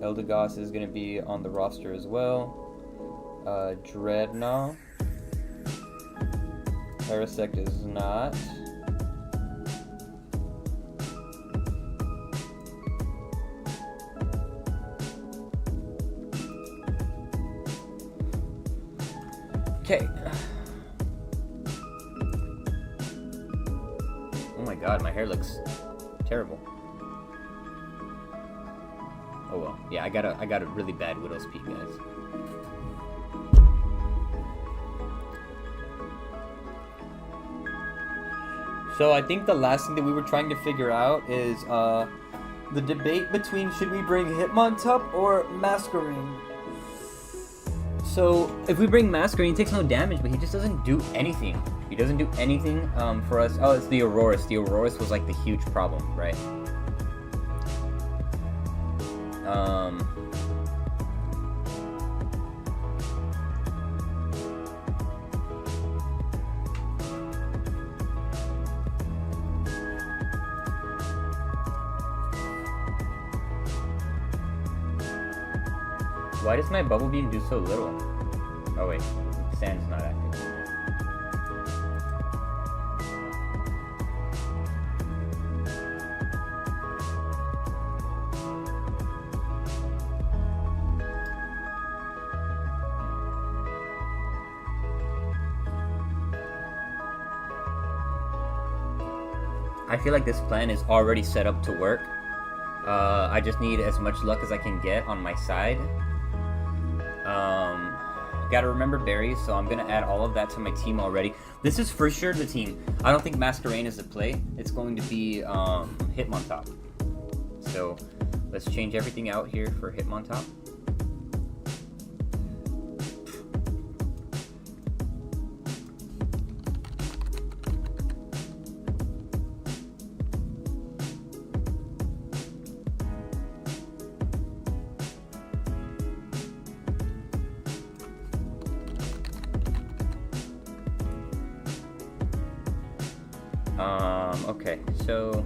Eldegoss is going to be on the roster as well. Dreadnought. Parasect is not. Okay. Oh my god, my hair looks terrible. Oh well. Yeah, I got a really bad widow's peak, guys. So I think the last thing that we were trying to figure out is the debate between should we bring Hitmontop or Masquerade. So if we bring Masquerade, he takes no damage, but he just doesn't do anything. He doesn't do anything for us. Oh, it's the Aurorus. The Aurorus was like the huge problem, right? Why does my bubble beam do so little? Oh wait, sand's not active. I feel like this plan is already set up to work. I just need as much luck as I can get on my side. Gotta remember berries, so I'm gonna add all of that to my team already. This is for sure the team. I don't think Masquerade is the play. It's going to be Hitmontop. So let's change everything out here for Hitmontop. Okay, so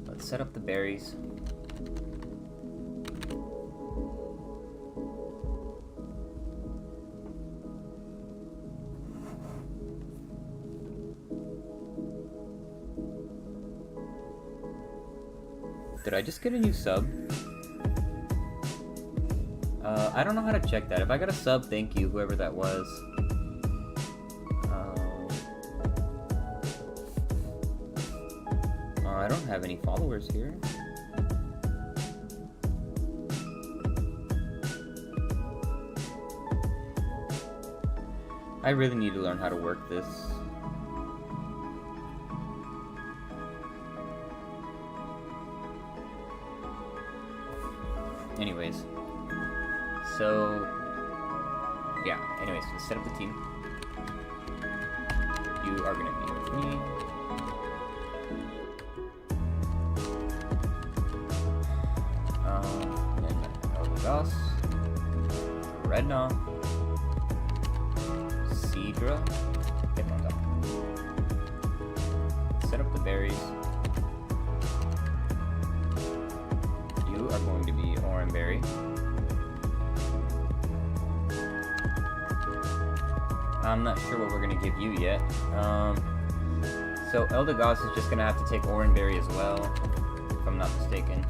let's set up the berries. Did I just get a new sub? I don't know how to check that. If I got a sub, thank you, whoever that was. I don't have any followers here. I really need to learn how to work this. Anyways, so yeah, anyways, let's set up the team. You are gonna be with me. Then Eldegoss, Redknaw, Seadra, Hitmontop. Set up the berries. You are going to be orange. Oranberry. I'm not sure what we're gonna give you yet. So Eldegoss is just gonna have to take Oranberry as well, if I'm not mistaken.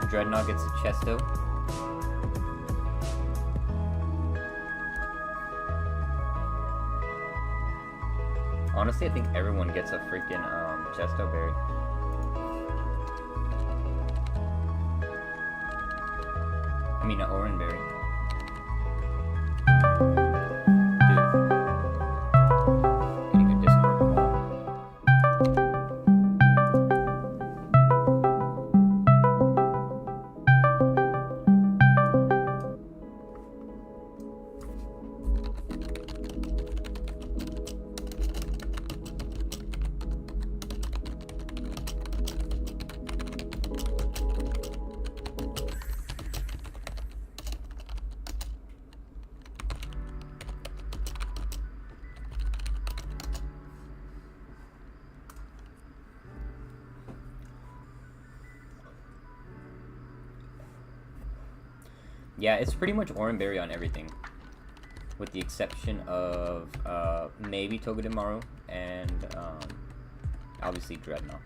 Dreadnought gets a Chesto. Honestly, I think everyone gets a freaking Chesto berry. I mean, an Oranberry. Dude. Getting a Discord call. Yeah, it's pretty much Oranberry on everything, with the exception of maybe Togedemaru and obviously Dreadnought.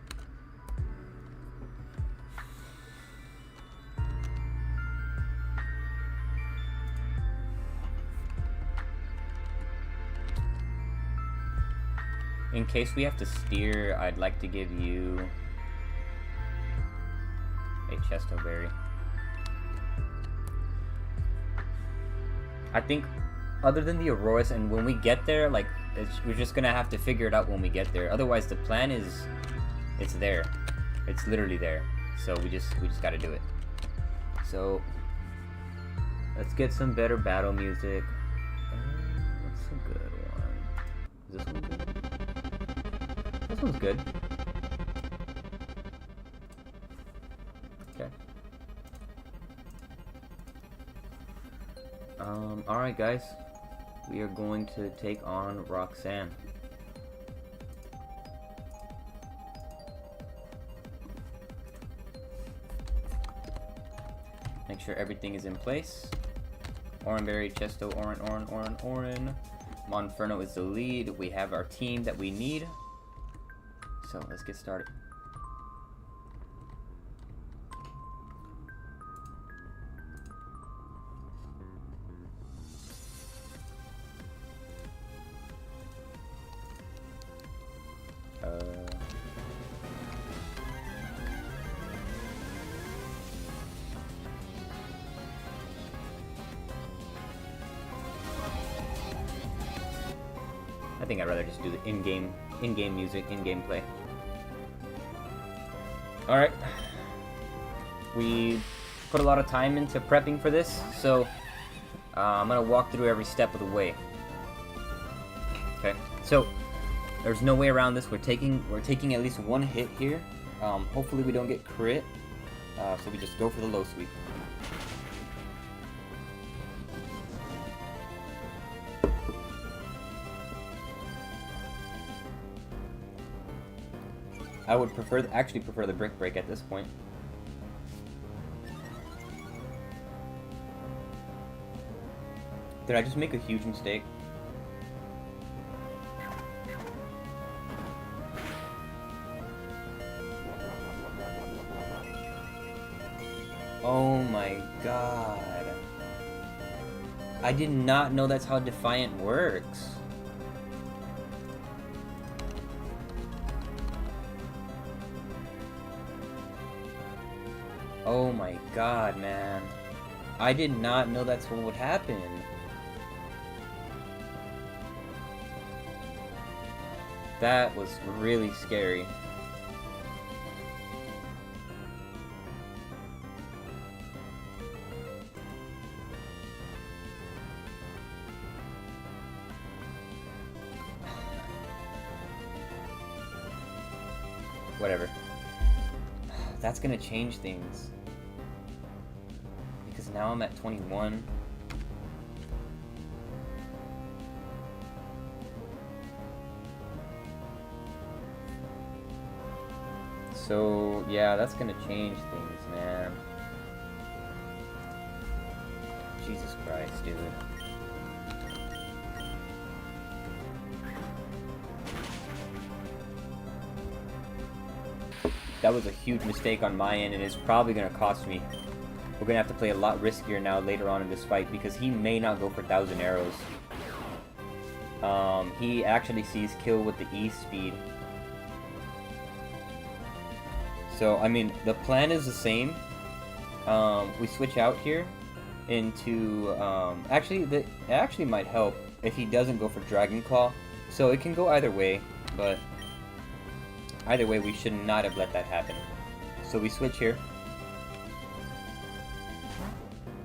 In case we have to steer, I'd like to give you a Chesto berry. I think, other than the Auroras, and when we get there, like, we're just gonna have to figure it out when we get there. Otherwise, the plan is, it's there. It's literally there. So we just gotta do it. So, let's get some better battle music. What's a good one? Is this one good? This one's good. Okay. Alright guys, we are going to take on Roxanne. Make sure everything is in place. Oranberry, Chesto, Oran. Monferno is the lead. We have our team that we need. So let's get started. I think I'd rather just do the in-game music, in-game play. Alright. We put a lot of time into prepping for this, so I'm gonna walk through every step of the way. Okay, so there's no way around this. We're taking at least one hit here. Hopefully we don't get crit. So we just go for the low sweep. I would actually prefer the brick break at this point. Did I just make a huge mistake? Oh my god. I did not know that's how Defiant works. Oh my god, man. I did not know that's what would happen. That was really scary. Whatever. That's gonna change things. Because now I'm at 21. So, yeah, that's gonna change things, man. Jesus Christ, dude. That was a huge mistake on my end, and it's probably gonna cost me. We're gonna have to play a lot riskier now later on in this fight, because he may not go for 1,000 arrows. He actually sees kill with the E speed. So, I mean, the plan is the same. We switch out here into, it actually might help if he doesn't go for Dragon Claw. So it can go either way, but either way, we should not have let that happen. So we switch here.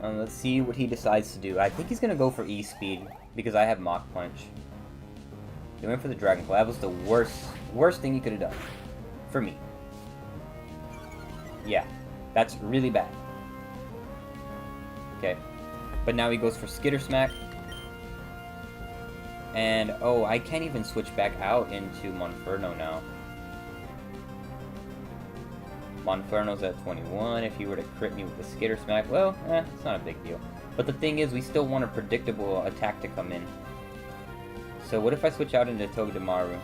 Let's see what he decides to do. I think he's gonna go for E speed because I have Mach Punch. He went for the Dragon Claw. That was the worst thing he could have done for me. Yeah, that's really bad. Okay, but now he goes for Skitter Smack. And, oh, I can't even switch back out into Monferno now. Monferno's at 21. If he were to crit me with the Skitter Smack, well, it's not a big deal. But the thing is, we still want a predictable attack to come in. So what if I switch out into Togedemaru?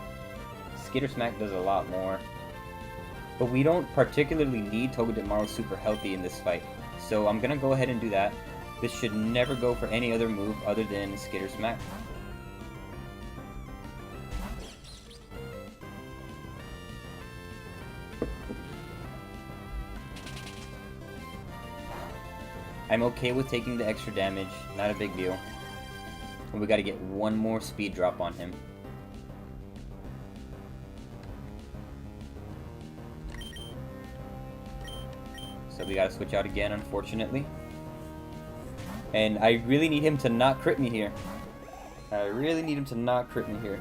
Skitter Smack does a lot more. But we don't particularly need Togedemaru super healthy in this fight. So I'm gonna go ahead and do that. This should never go for any other move other than Skitter Smack. I'm okay with taking the extra damage, not a big deal. And we gotta get one more speed drop on him. So we gotta switch out again, unfortunately. And I really need him to not crit me here. I really need him to not crit me here.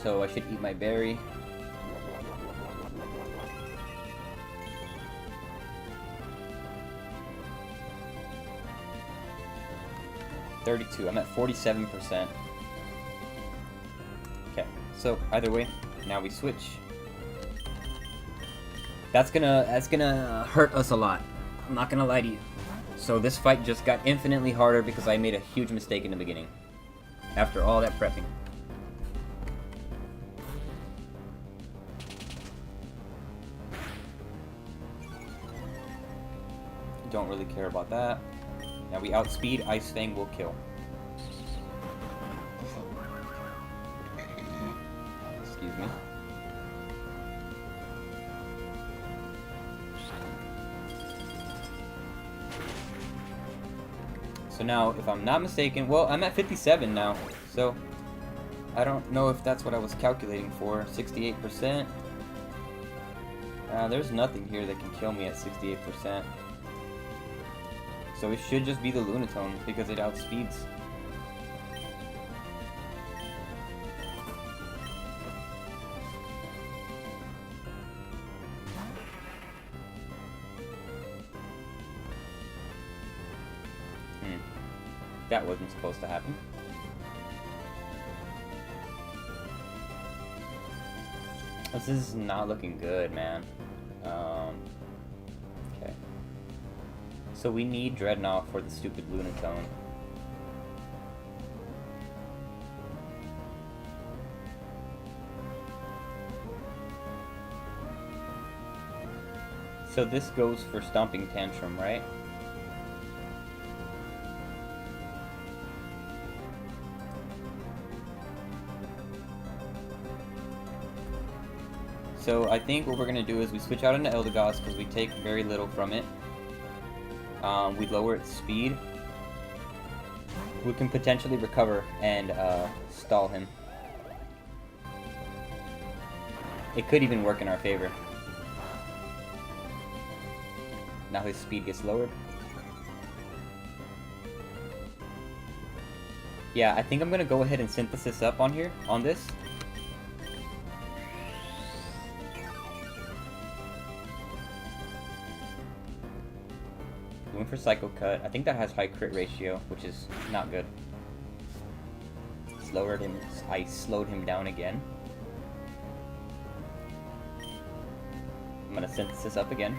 So I should eat my berry. $32. I'm at 47%. Okay, so either way, now we switch. That's gonna hurt us a lot. I'm not gonna lie to you. So this fight just got infinitely harder because I made a huge mistake in the beginning. After all that prepping. Don't really care about that. Now we outspeed, Ice Fang will kill. Excuse me. So now, if I'm not mistaken, well, I'm at 57 now, so I don't know if that's what I was calculating for. 68%. There's nothing here that can kill me at 68%. So it should just be the Lunatone, because it outspeeds. That wasn't supposed to happen. This is not looking good, man. Okay. So we need Dreadnought for the stupid Lunatone. So this goes for Stomping Tantrum, right? So I think what we're going to do is we switch out into Eldegoss because we take very little from it. We lower its speed. We can potentially recover and stall him. It could even work in our favor. Now his speed gets lowered. Yeah, I think I'm going to go ahead and synthesis up on here, on this. Going for Psycho Cut. I think that has high crit ratio, which is not good. I slowed him down again. I'm gonna Synthesis up again.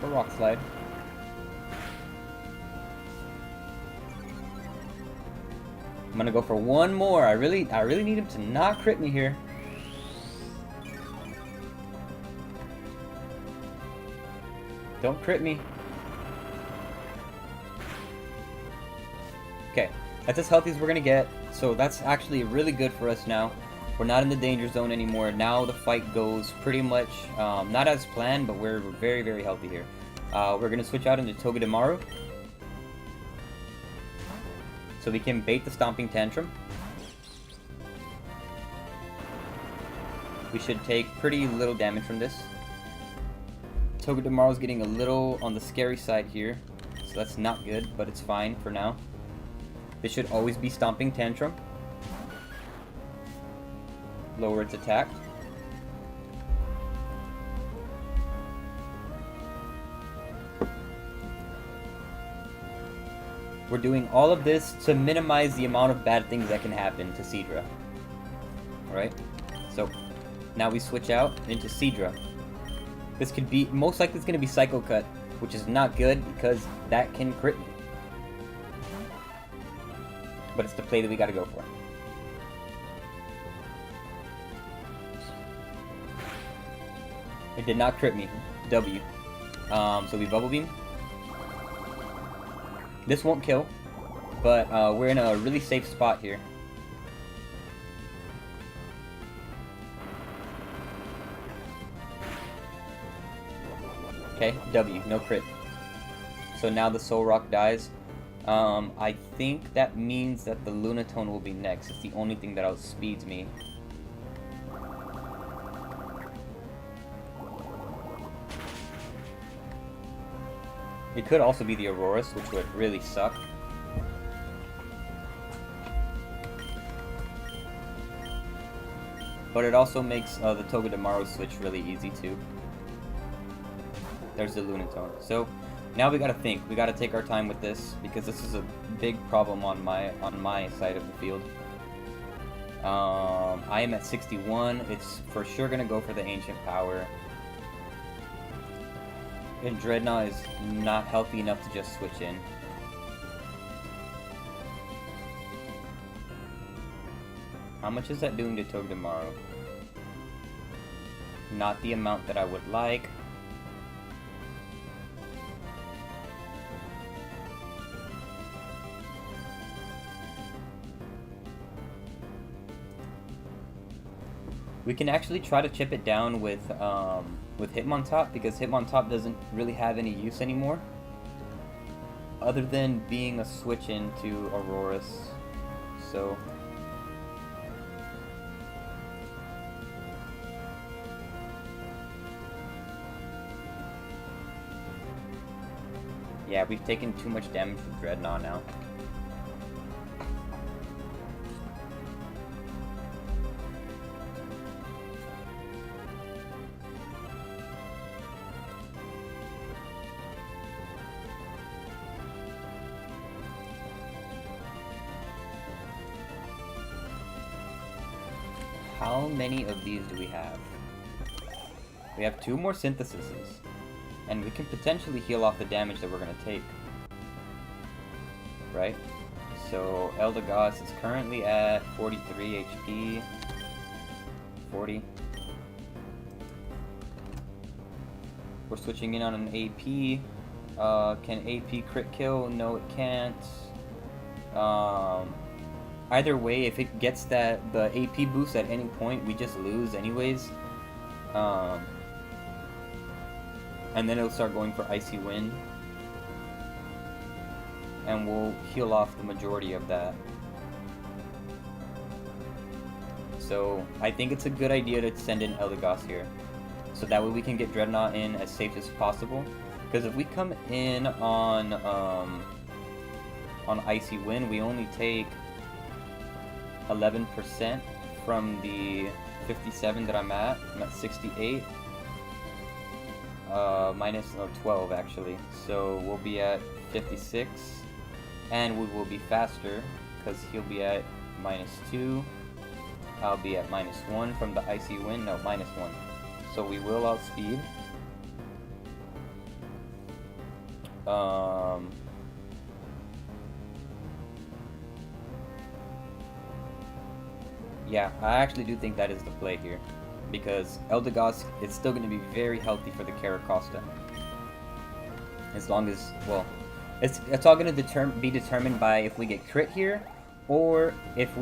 For Rock Slide. I'm gonna go for one more. I really need him to not crit me here. Don't crit me. Okay, that's as healthy as we're gonna get. So that's actually really good for us now. We're not in the danger zone anymore. Now the fight goes pretty much not as planned, but we're very, very healthy here. We're gonna switch out into Togedemaru, so we can bait the Stomping Tantrum. We should take pretty little damage from this. Togedemaru's getting a little on the scary side here, so that's not good, but it's fine for now. This should always be Stomping Tantrum. Lower its attack. We're doing all of this to minimize the amount of bad things that can happen to Seadra. Alright? So, now we switch out into Seadra. This could be, most likely it's going to be Psycho Cut, which is not good because that can crit me. But it's the play that we gotta go for. It did not crit me. W. So we Bubble Beam. This won't kill, but we're in a really safe spot here. Okay, W, no crit. So now the Soul Rock dies. I think that means that the Lunatone will be next. It's the only thing that outspeeds me. It could also be the Aurorus, which would really suck. But it also makes the Togedemaru switch really easy too. There's the Lunatone. So now we gotta think. We gotta take our time with this because this is a big problem on my side of the field. I am at 61. It's for sure gonna go for the Ancient Power. And Dreadnought is not healthy enough to just switch in. How much is that doing to Togedemaru? Not the amount that I would like. We can actually try to chip it down with Hitmontop, because Hitmontop doesn't really have any use anymore, other than being a switch into Aurorus. So yeah, we've taken too much damage with Dreadnought now. How many of these do we have? We have 2 more Synthesises, and we can potentially heal off the damage that we're going to take. Right? So Eldegoss is currently at 43 HP. 40. We're switching in on an AP. Can AP crit kill? No, it can't. Either way, if it gets the AP boost at any point, we just lose anyways. And then it'll start going for Icy Wind. And we'll heal off the majority of that. So I think it's a good idea to send in Eldegoss here. So that way we can get Dreadnought in as safe as possible. Because if we come in on Icy Wind, we only take 11% from the 57 that I'm at 68. Minus 12 actually. So we'll be at 56, and we will be faster because he'll be at -2. I'll be at -1 from the icy wind. No, -1. So we will outspeed. Yeah, I actually do think that is the play here, because Eldegoss is still going to be very healthy for the Caracosta. As long as, well, it's all going to be determined by if we get crit here, or if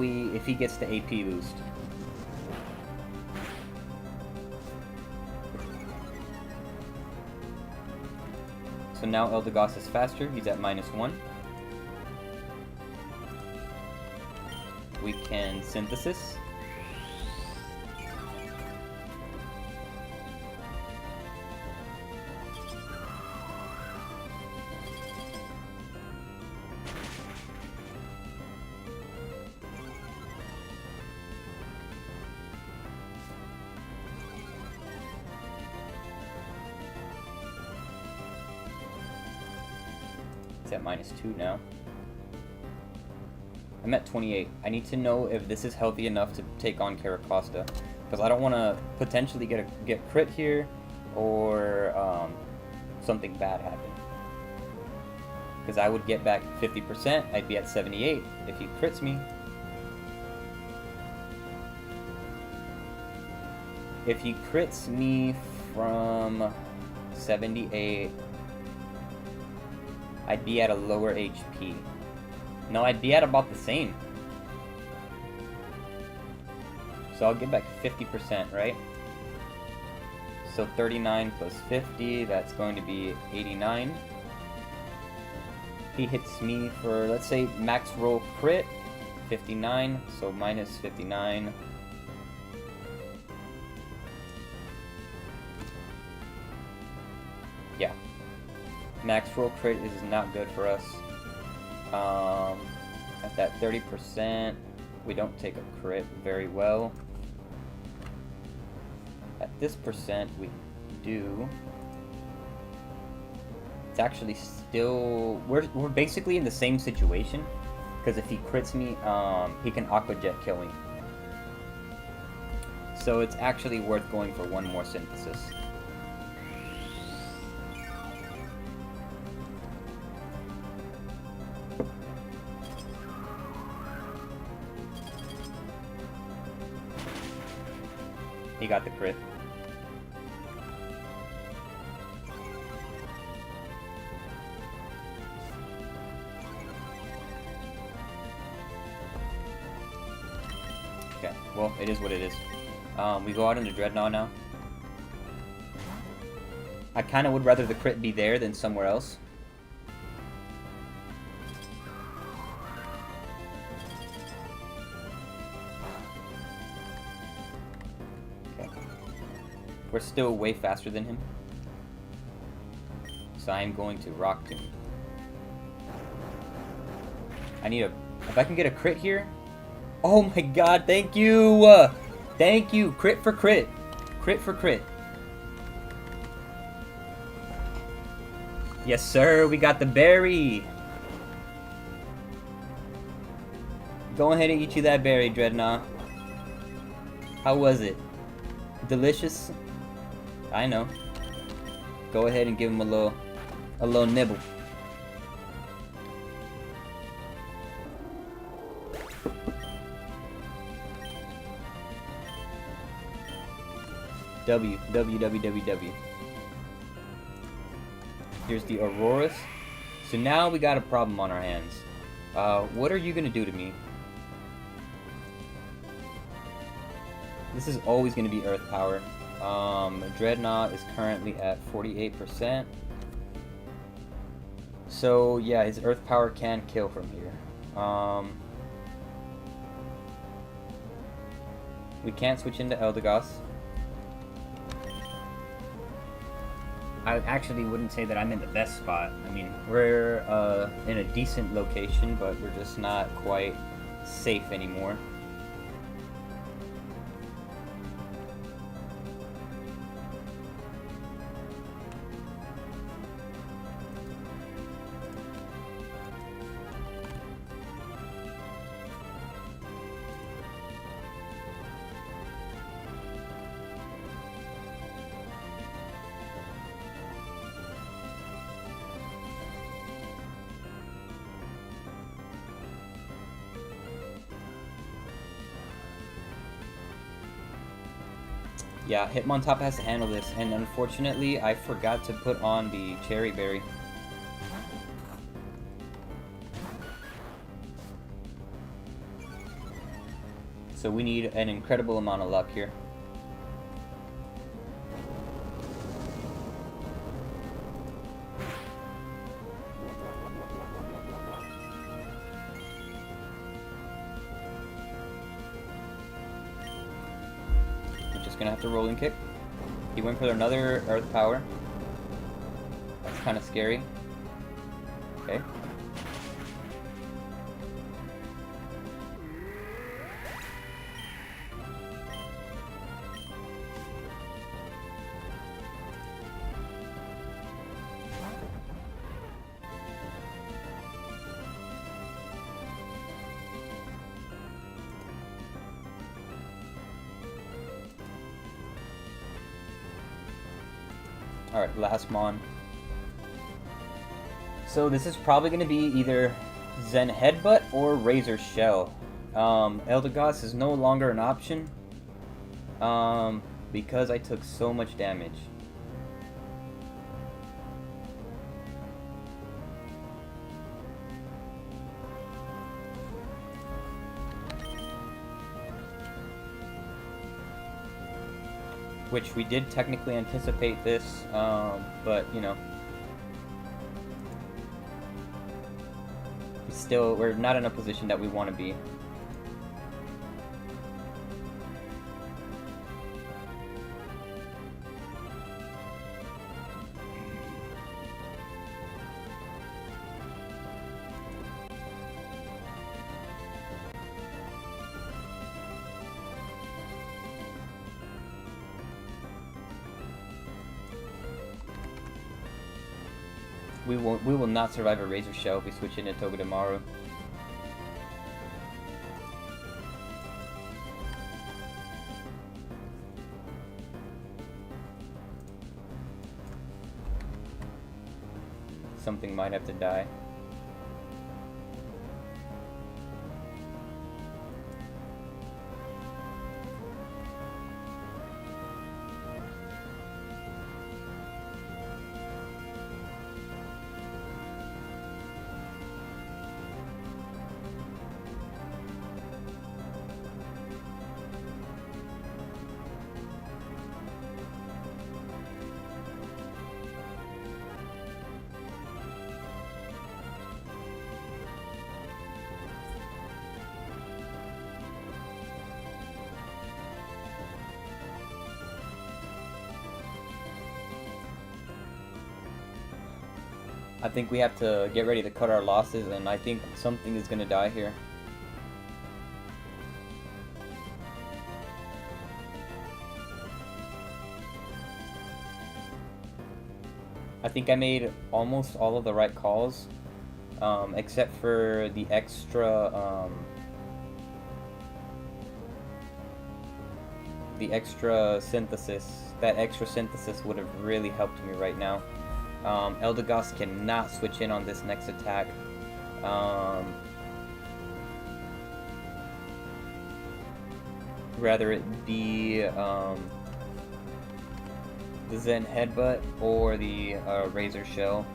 he gets the AP boost. So now Eldegoss is faster. He's at -1. We can synthesis. It's at -2 now. I'm at 28. I need to know if this is healthy enough to take on Caracosta, because I don't want to potentially get crit here, or something bad happen. Because I would get back 50%. I'd be at 78 if he crits me. If he crits me from 78, I'd be at a lower HP. No, I'd be at about the same. So I'll get back 50%, right? So 39 plus 50, that's going to be 89. He hits me for, let's say, max roll crit, 59, so minus 59. Yeah. Max roll crit is not good for us. At that 30%, we don't take a crit very well. At this percent, we do. It's actually still, we're basically in the same situation, because if he crits me, he can Aqua Jet kill me. So it's actually worth going for one more synthesis. He got the crit. Okay, well, it is what it is. We go out into Dreadnought now. I kind of would rather the crit be there than somewhere else. We're still way faster than him. So I'm going to Rock Tomb. I need a... If I can get a crit here... Oh my god, thank you! Thank you! Crit for crit! Crit for crit. Yes sir, we got the berry! Go ahead and eat you that berry, Dreadnought. How was it? Delicious? I know. Go ahead and give him a little nibble. W. Here's the Auroras. So now we got a problem on our hands. What are you gonna do to me? This is always gonna be Earth Power. Dreadnought is currently at 48%. So yeah, his Earth Power can kill from here. We can't switch into Eldegoss. I actually wouldn't say that I'm in the best spot. I mean, we're in a decent location, but we're just not quite safe anymore. Yeah, Hitmontop has to handle this, and unfortunately, I forgot to put on the Cherry Berry. So we need an incredible amount of luck here. We're just gonna have to rolling kick. He went for another Earth Power. That's kind of scary. Okay. Alright, last Mon. So this is probably going to be either Zen Headbutt or Razor Shell. Eldegoss is no longer an option because I took so much damage. Which we did technically anticipate this, but you know, we're not in a position that we want to be. We will not survive a Razor Shell if we switch into Togedemaru. Something might have to die. I think we have to get ready to cut our losses, and I think something is going to die here. I think I made almost all of the right calls, except for the extra synthesis. That extra synthesis would have really helped me right now. Eldegoss cannot switch in on this next attack. Rather it be the Zen Headbutt or the Razor Shell.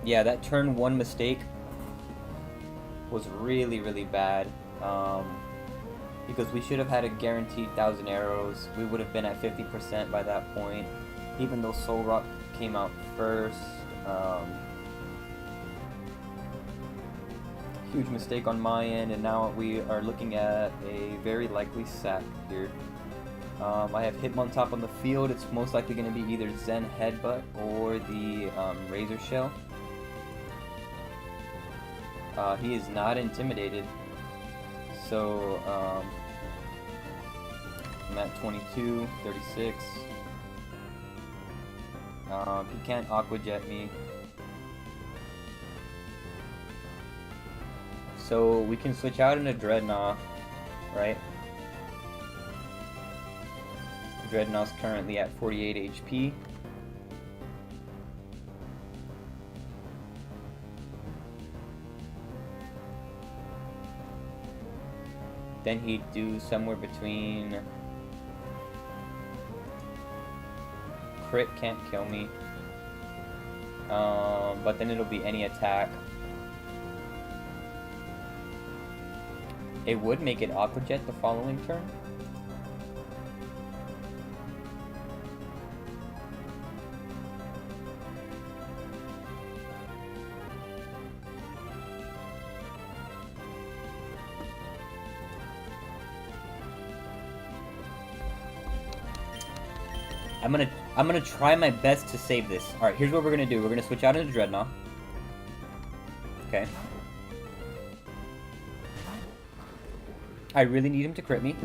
Yeah, that turn 1 mistake was really, really bad. Because we should have had a guaranteed 1,000 arrows. We would have been at 50% by that point. Even though Soul Rock came out first. Huge mistake on my end, and now we are looking at a very likely sack here. I have Hitmontop on the field. It's most likely going to be either Zen Headbutt or the Razor Shell. He is not intimidated. So, I'm at 22, 36. He can't Aqua Jet me. So we can switch out into Dreadnought, right? Dreadnought's currently at 48 HP. Then he'd do somewhere between... Crit can't kill me. But then it'll be any attack. It would make it Aqua Jet the following turn. I'm gonna try my best to save this. Alright, here's what we're gonna do. We're gonna switch out into Dreadnought. Okay. I really need him to crit me.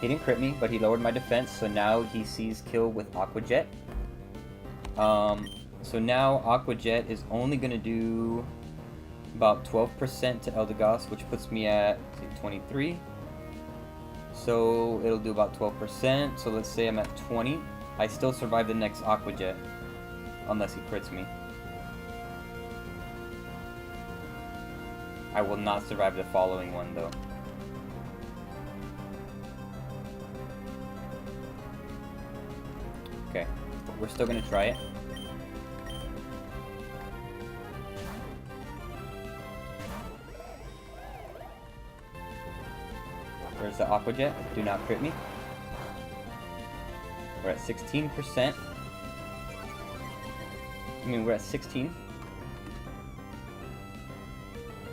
He didn't crit me, but he lowered my defense, so now he sees kill with Aqua Jet. So now Aqua Jet is only gonna do about 12% to Eldegoss, which puts me at, say, 23. So it'll do about 12%, so let's say I'm at 20. I still survive the next Aqua Jet, unless he crits me. I will not survive the following one, though. Okay, but we're still gonna try it. There's the Aqua Jet. Do not crit me. We're at 16%. I mean, we're at 16.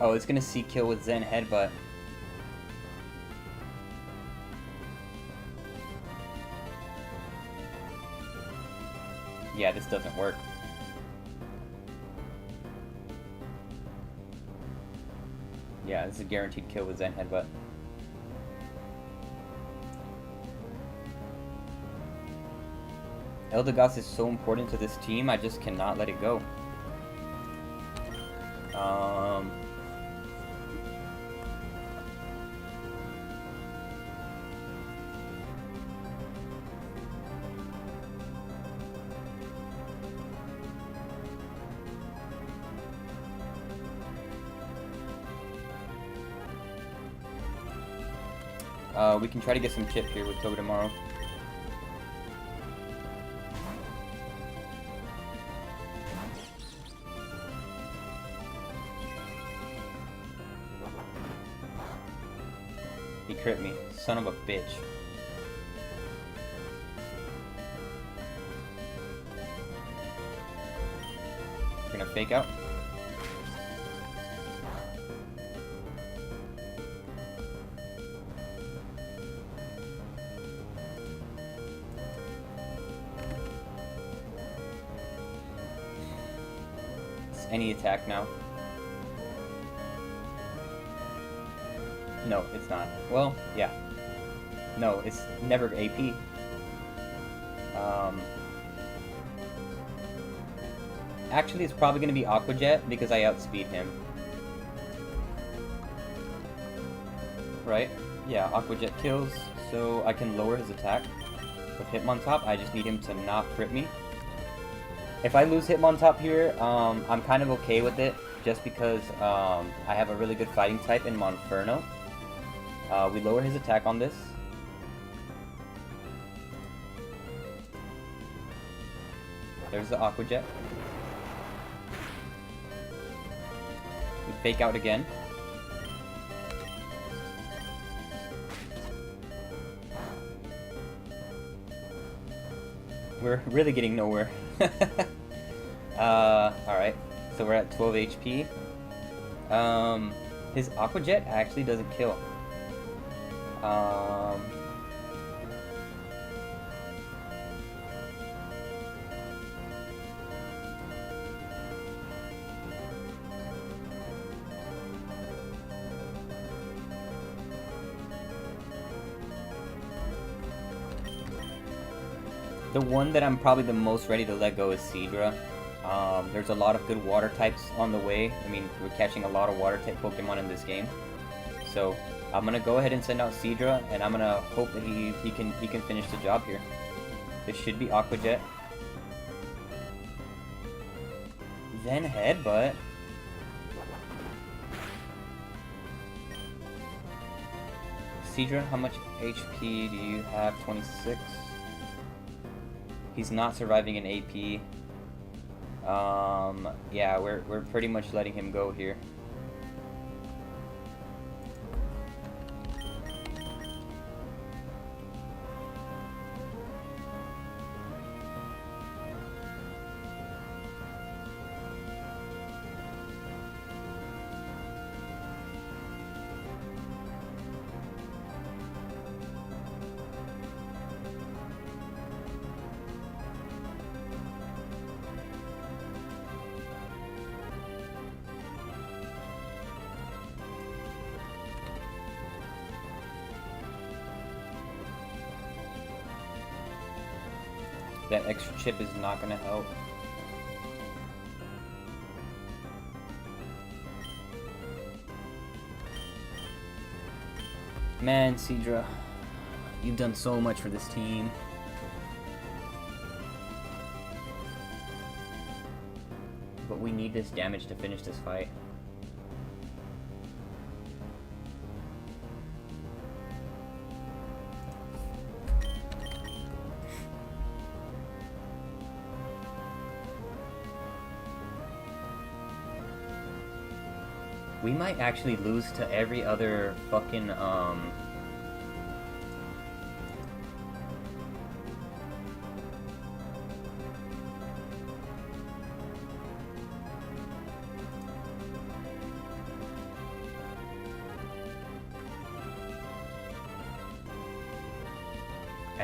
Oh, it's gonna see kill with Zen Headbutt. Yeah, this doesn't work. Yeah, this is a guaranteed kill with Zen Headbutt. Eldegoss is so important to this team, I just cannot let it go. We can try to get some chip here with Toga tomorrow. He crit me. Son of a bitch. We're gonna fake out. It's any attack now. No, it's not. Well, yeah. No, it's never AP. Actually, it's probably going to be Aqua Jet because I outspeed him. Right? Yeah, Aqua Jet kills, so I can lower his attack. With Hitmontop, I just need him to not crit me. If I lose Hitmontop here, I'm kind of okay with it, just because I have a really good fighting type in Monferno. We lower his attack on this. There's the Aqua Jet. We fake out again. We're really getting nowhere. Alright. So we're at 12 HP. His Aqua Jet actually doesn't kill. The one that I'm probably the most ready to let go is Seadra. There's a lot of good water types on the way. I mean, we're catching a lot of water type Pokemon in this game. So I'm gonna go ahead and send out Seadra, and I'm gonna hope that he can finish the job here. This should be Aqua Jet. Then Headbutt. Seadra, how much HP do you have? 26. He's not surviving an AP. Yeah, we're pretty much letting him go here. That extra chip is not gonna help. Man, Seadra, you've done so much for this team. But we need this damage to finish this fight. We might actually lose to every other fucking, I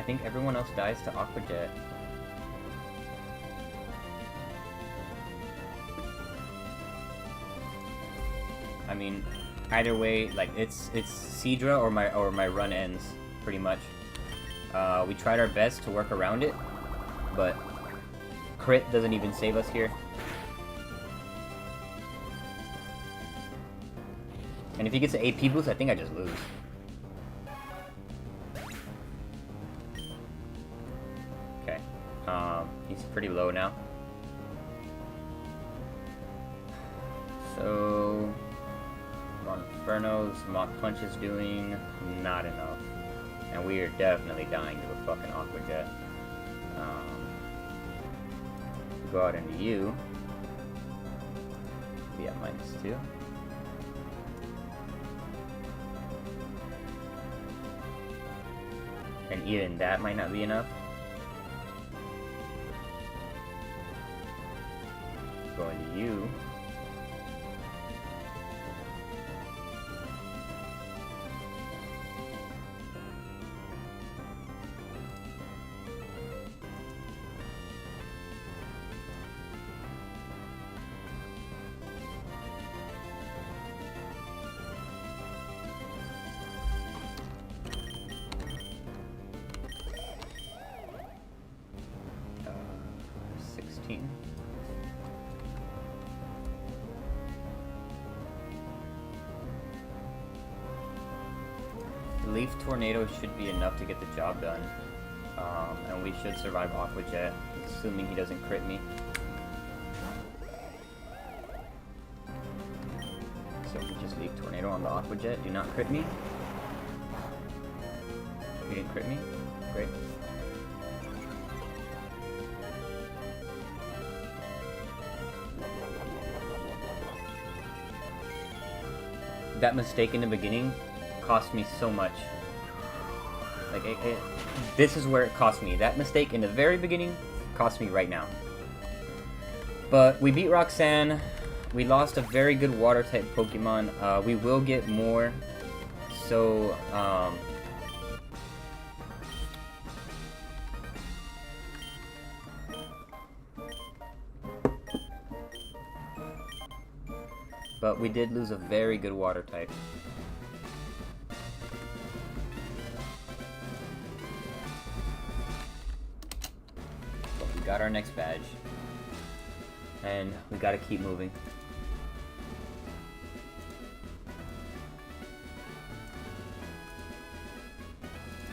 think everyone else dies to Aqua Jet. I mean, either way, like it's Seadra or my run ends, pretty much. We tried our best to work around it, but crit doesn't even save us here. And if he gets an AP boost, I think I just lose. Okay, he's pretty low now. So Inferno's Mach Punch is doing not enough. And we are definitely dying to a fucking Aqua Jet. Go out into you. Be at -2. And even that might not be enough. Go into you. Leaf Tornado should be enough to get the job done. And we should survive Aqua Jet, assuming he doesn't crit me. So we just Leaf Tornado on the Aqua Jet. Do not crit me. You didn't crit me? Great. That mistake in the beginning cost me so much. Like, this is where it cost me. That mistake in the very beginning cost me right now. But we beat Roxanne. We lost a very good water type Pokemon. We will get more. So, but we did lose a very good water type. got our next badge. And we gotta keep moving.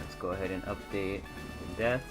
Let's go ahead and update the deaths.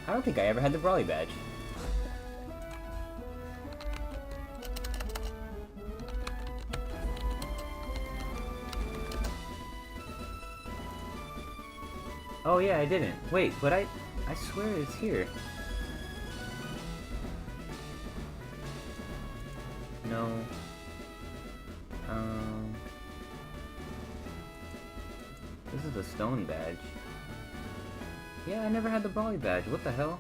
I don't think I ever had the Brawly badge. Oh yeah, I didn't. Wait, but I swear it's here. No. This is the stone badge. Yeah, I never had the Brawly badge. What the hell?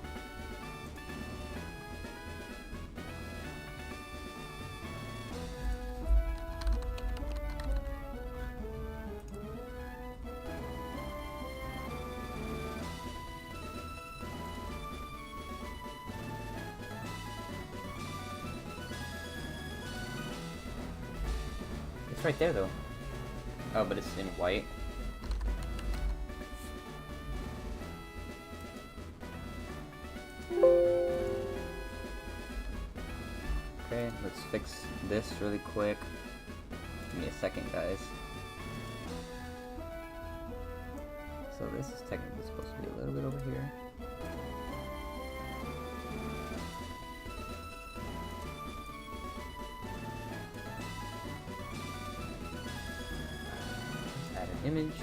It's right there though. Oh, but it's in white. Okay, let's fix this really quick. Give me a second, guys. So this is technically supposed to be a little bit over here. Let's add an image.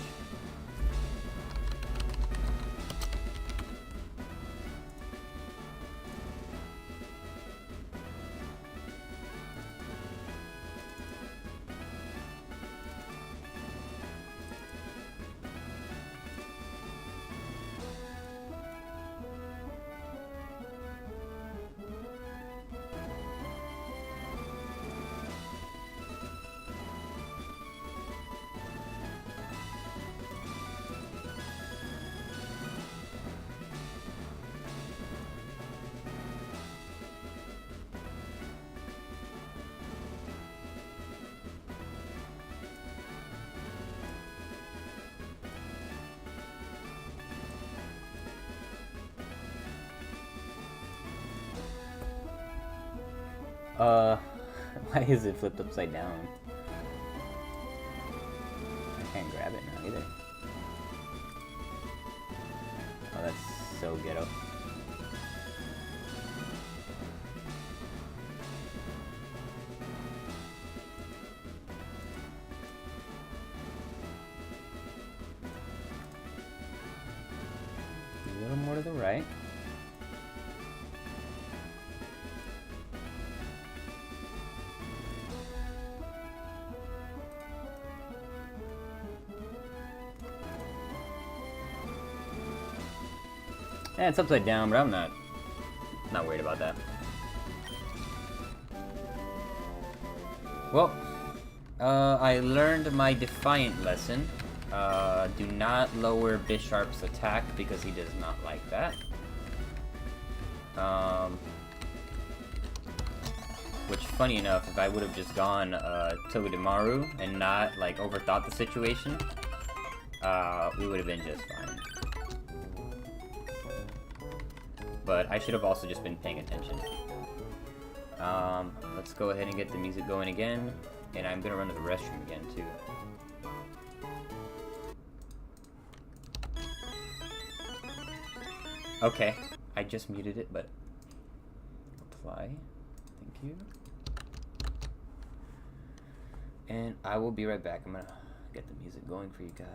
Why is it flipped upside down? I can't grab it now either. Oh, that's so ghetto. A little more to the right. And it's upside down, but I'm not worried about that. Well, I learned my Defiant lesson. Do not lower Bisharp's attack because he does not like that. Which, funny enough, if I would have just gone Togedemaru and not like overthought the situation, we would have been just fine. But I should have also just been paying attention. Let's go ahead and get the music going again, and I'm gonna run to the restroom again too. Okay, I just muted it, but apply. Thank you. And I will be right back. I'm gonna get the music going for you guys.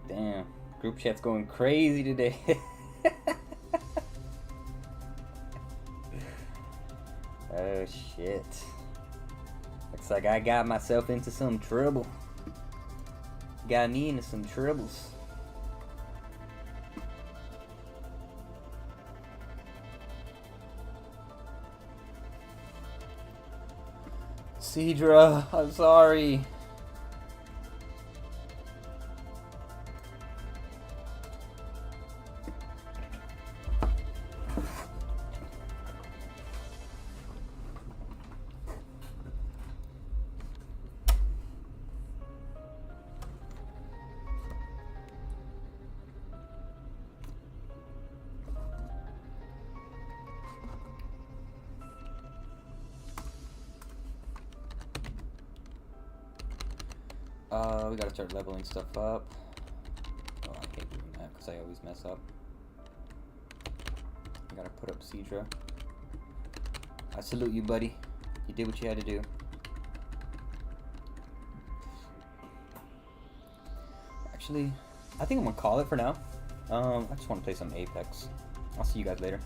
Damn. Group chat's going crazy today. Oh shit. Looks like I got myself into some trouble. Got me into some troubles. Cedra, I'm sorry. We gotta start leveling stuff up. Oh, I hate doing that because I always mess up. I gotta put up Cedra. I salute you, buddy. You did what you had to do. Actually, I think I'm gonna call it for now. I just want to play some Apex. I'll see you guys later.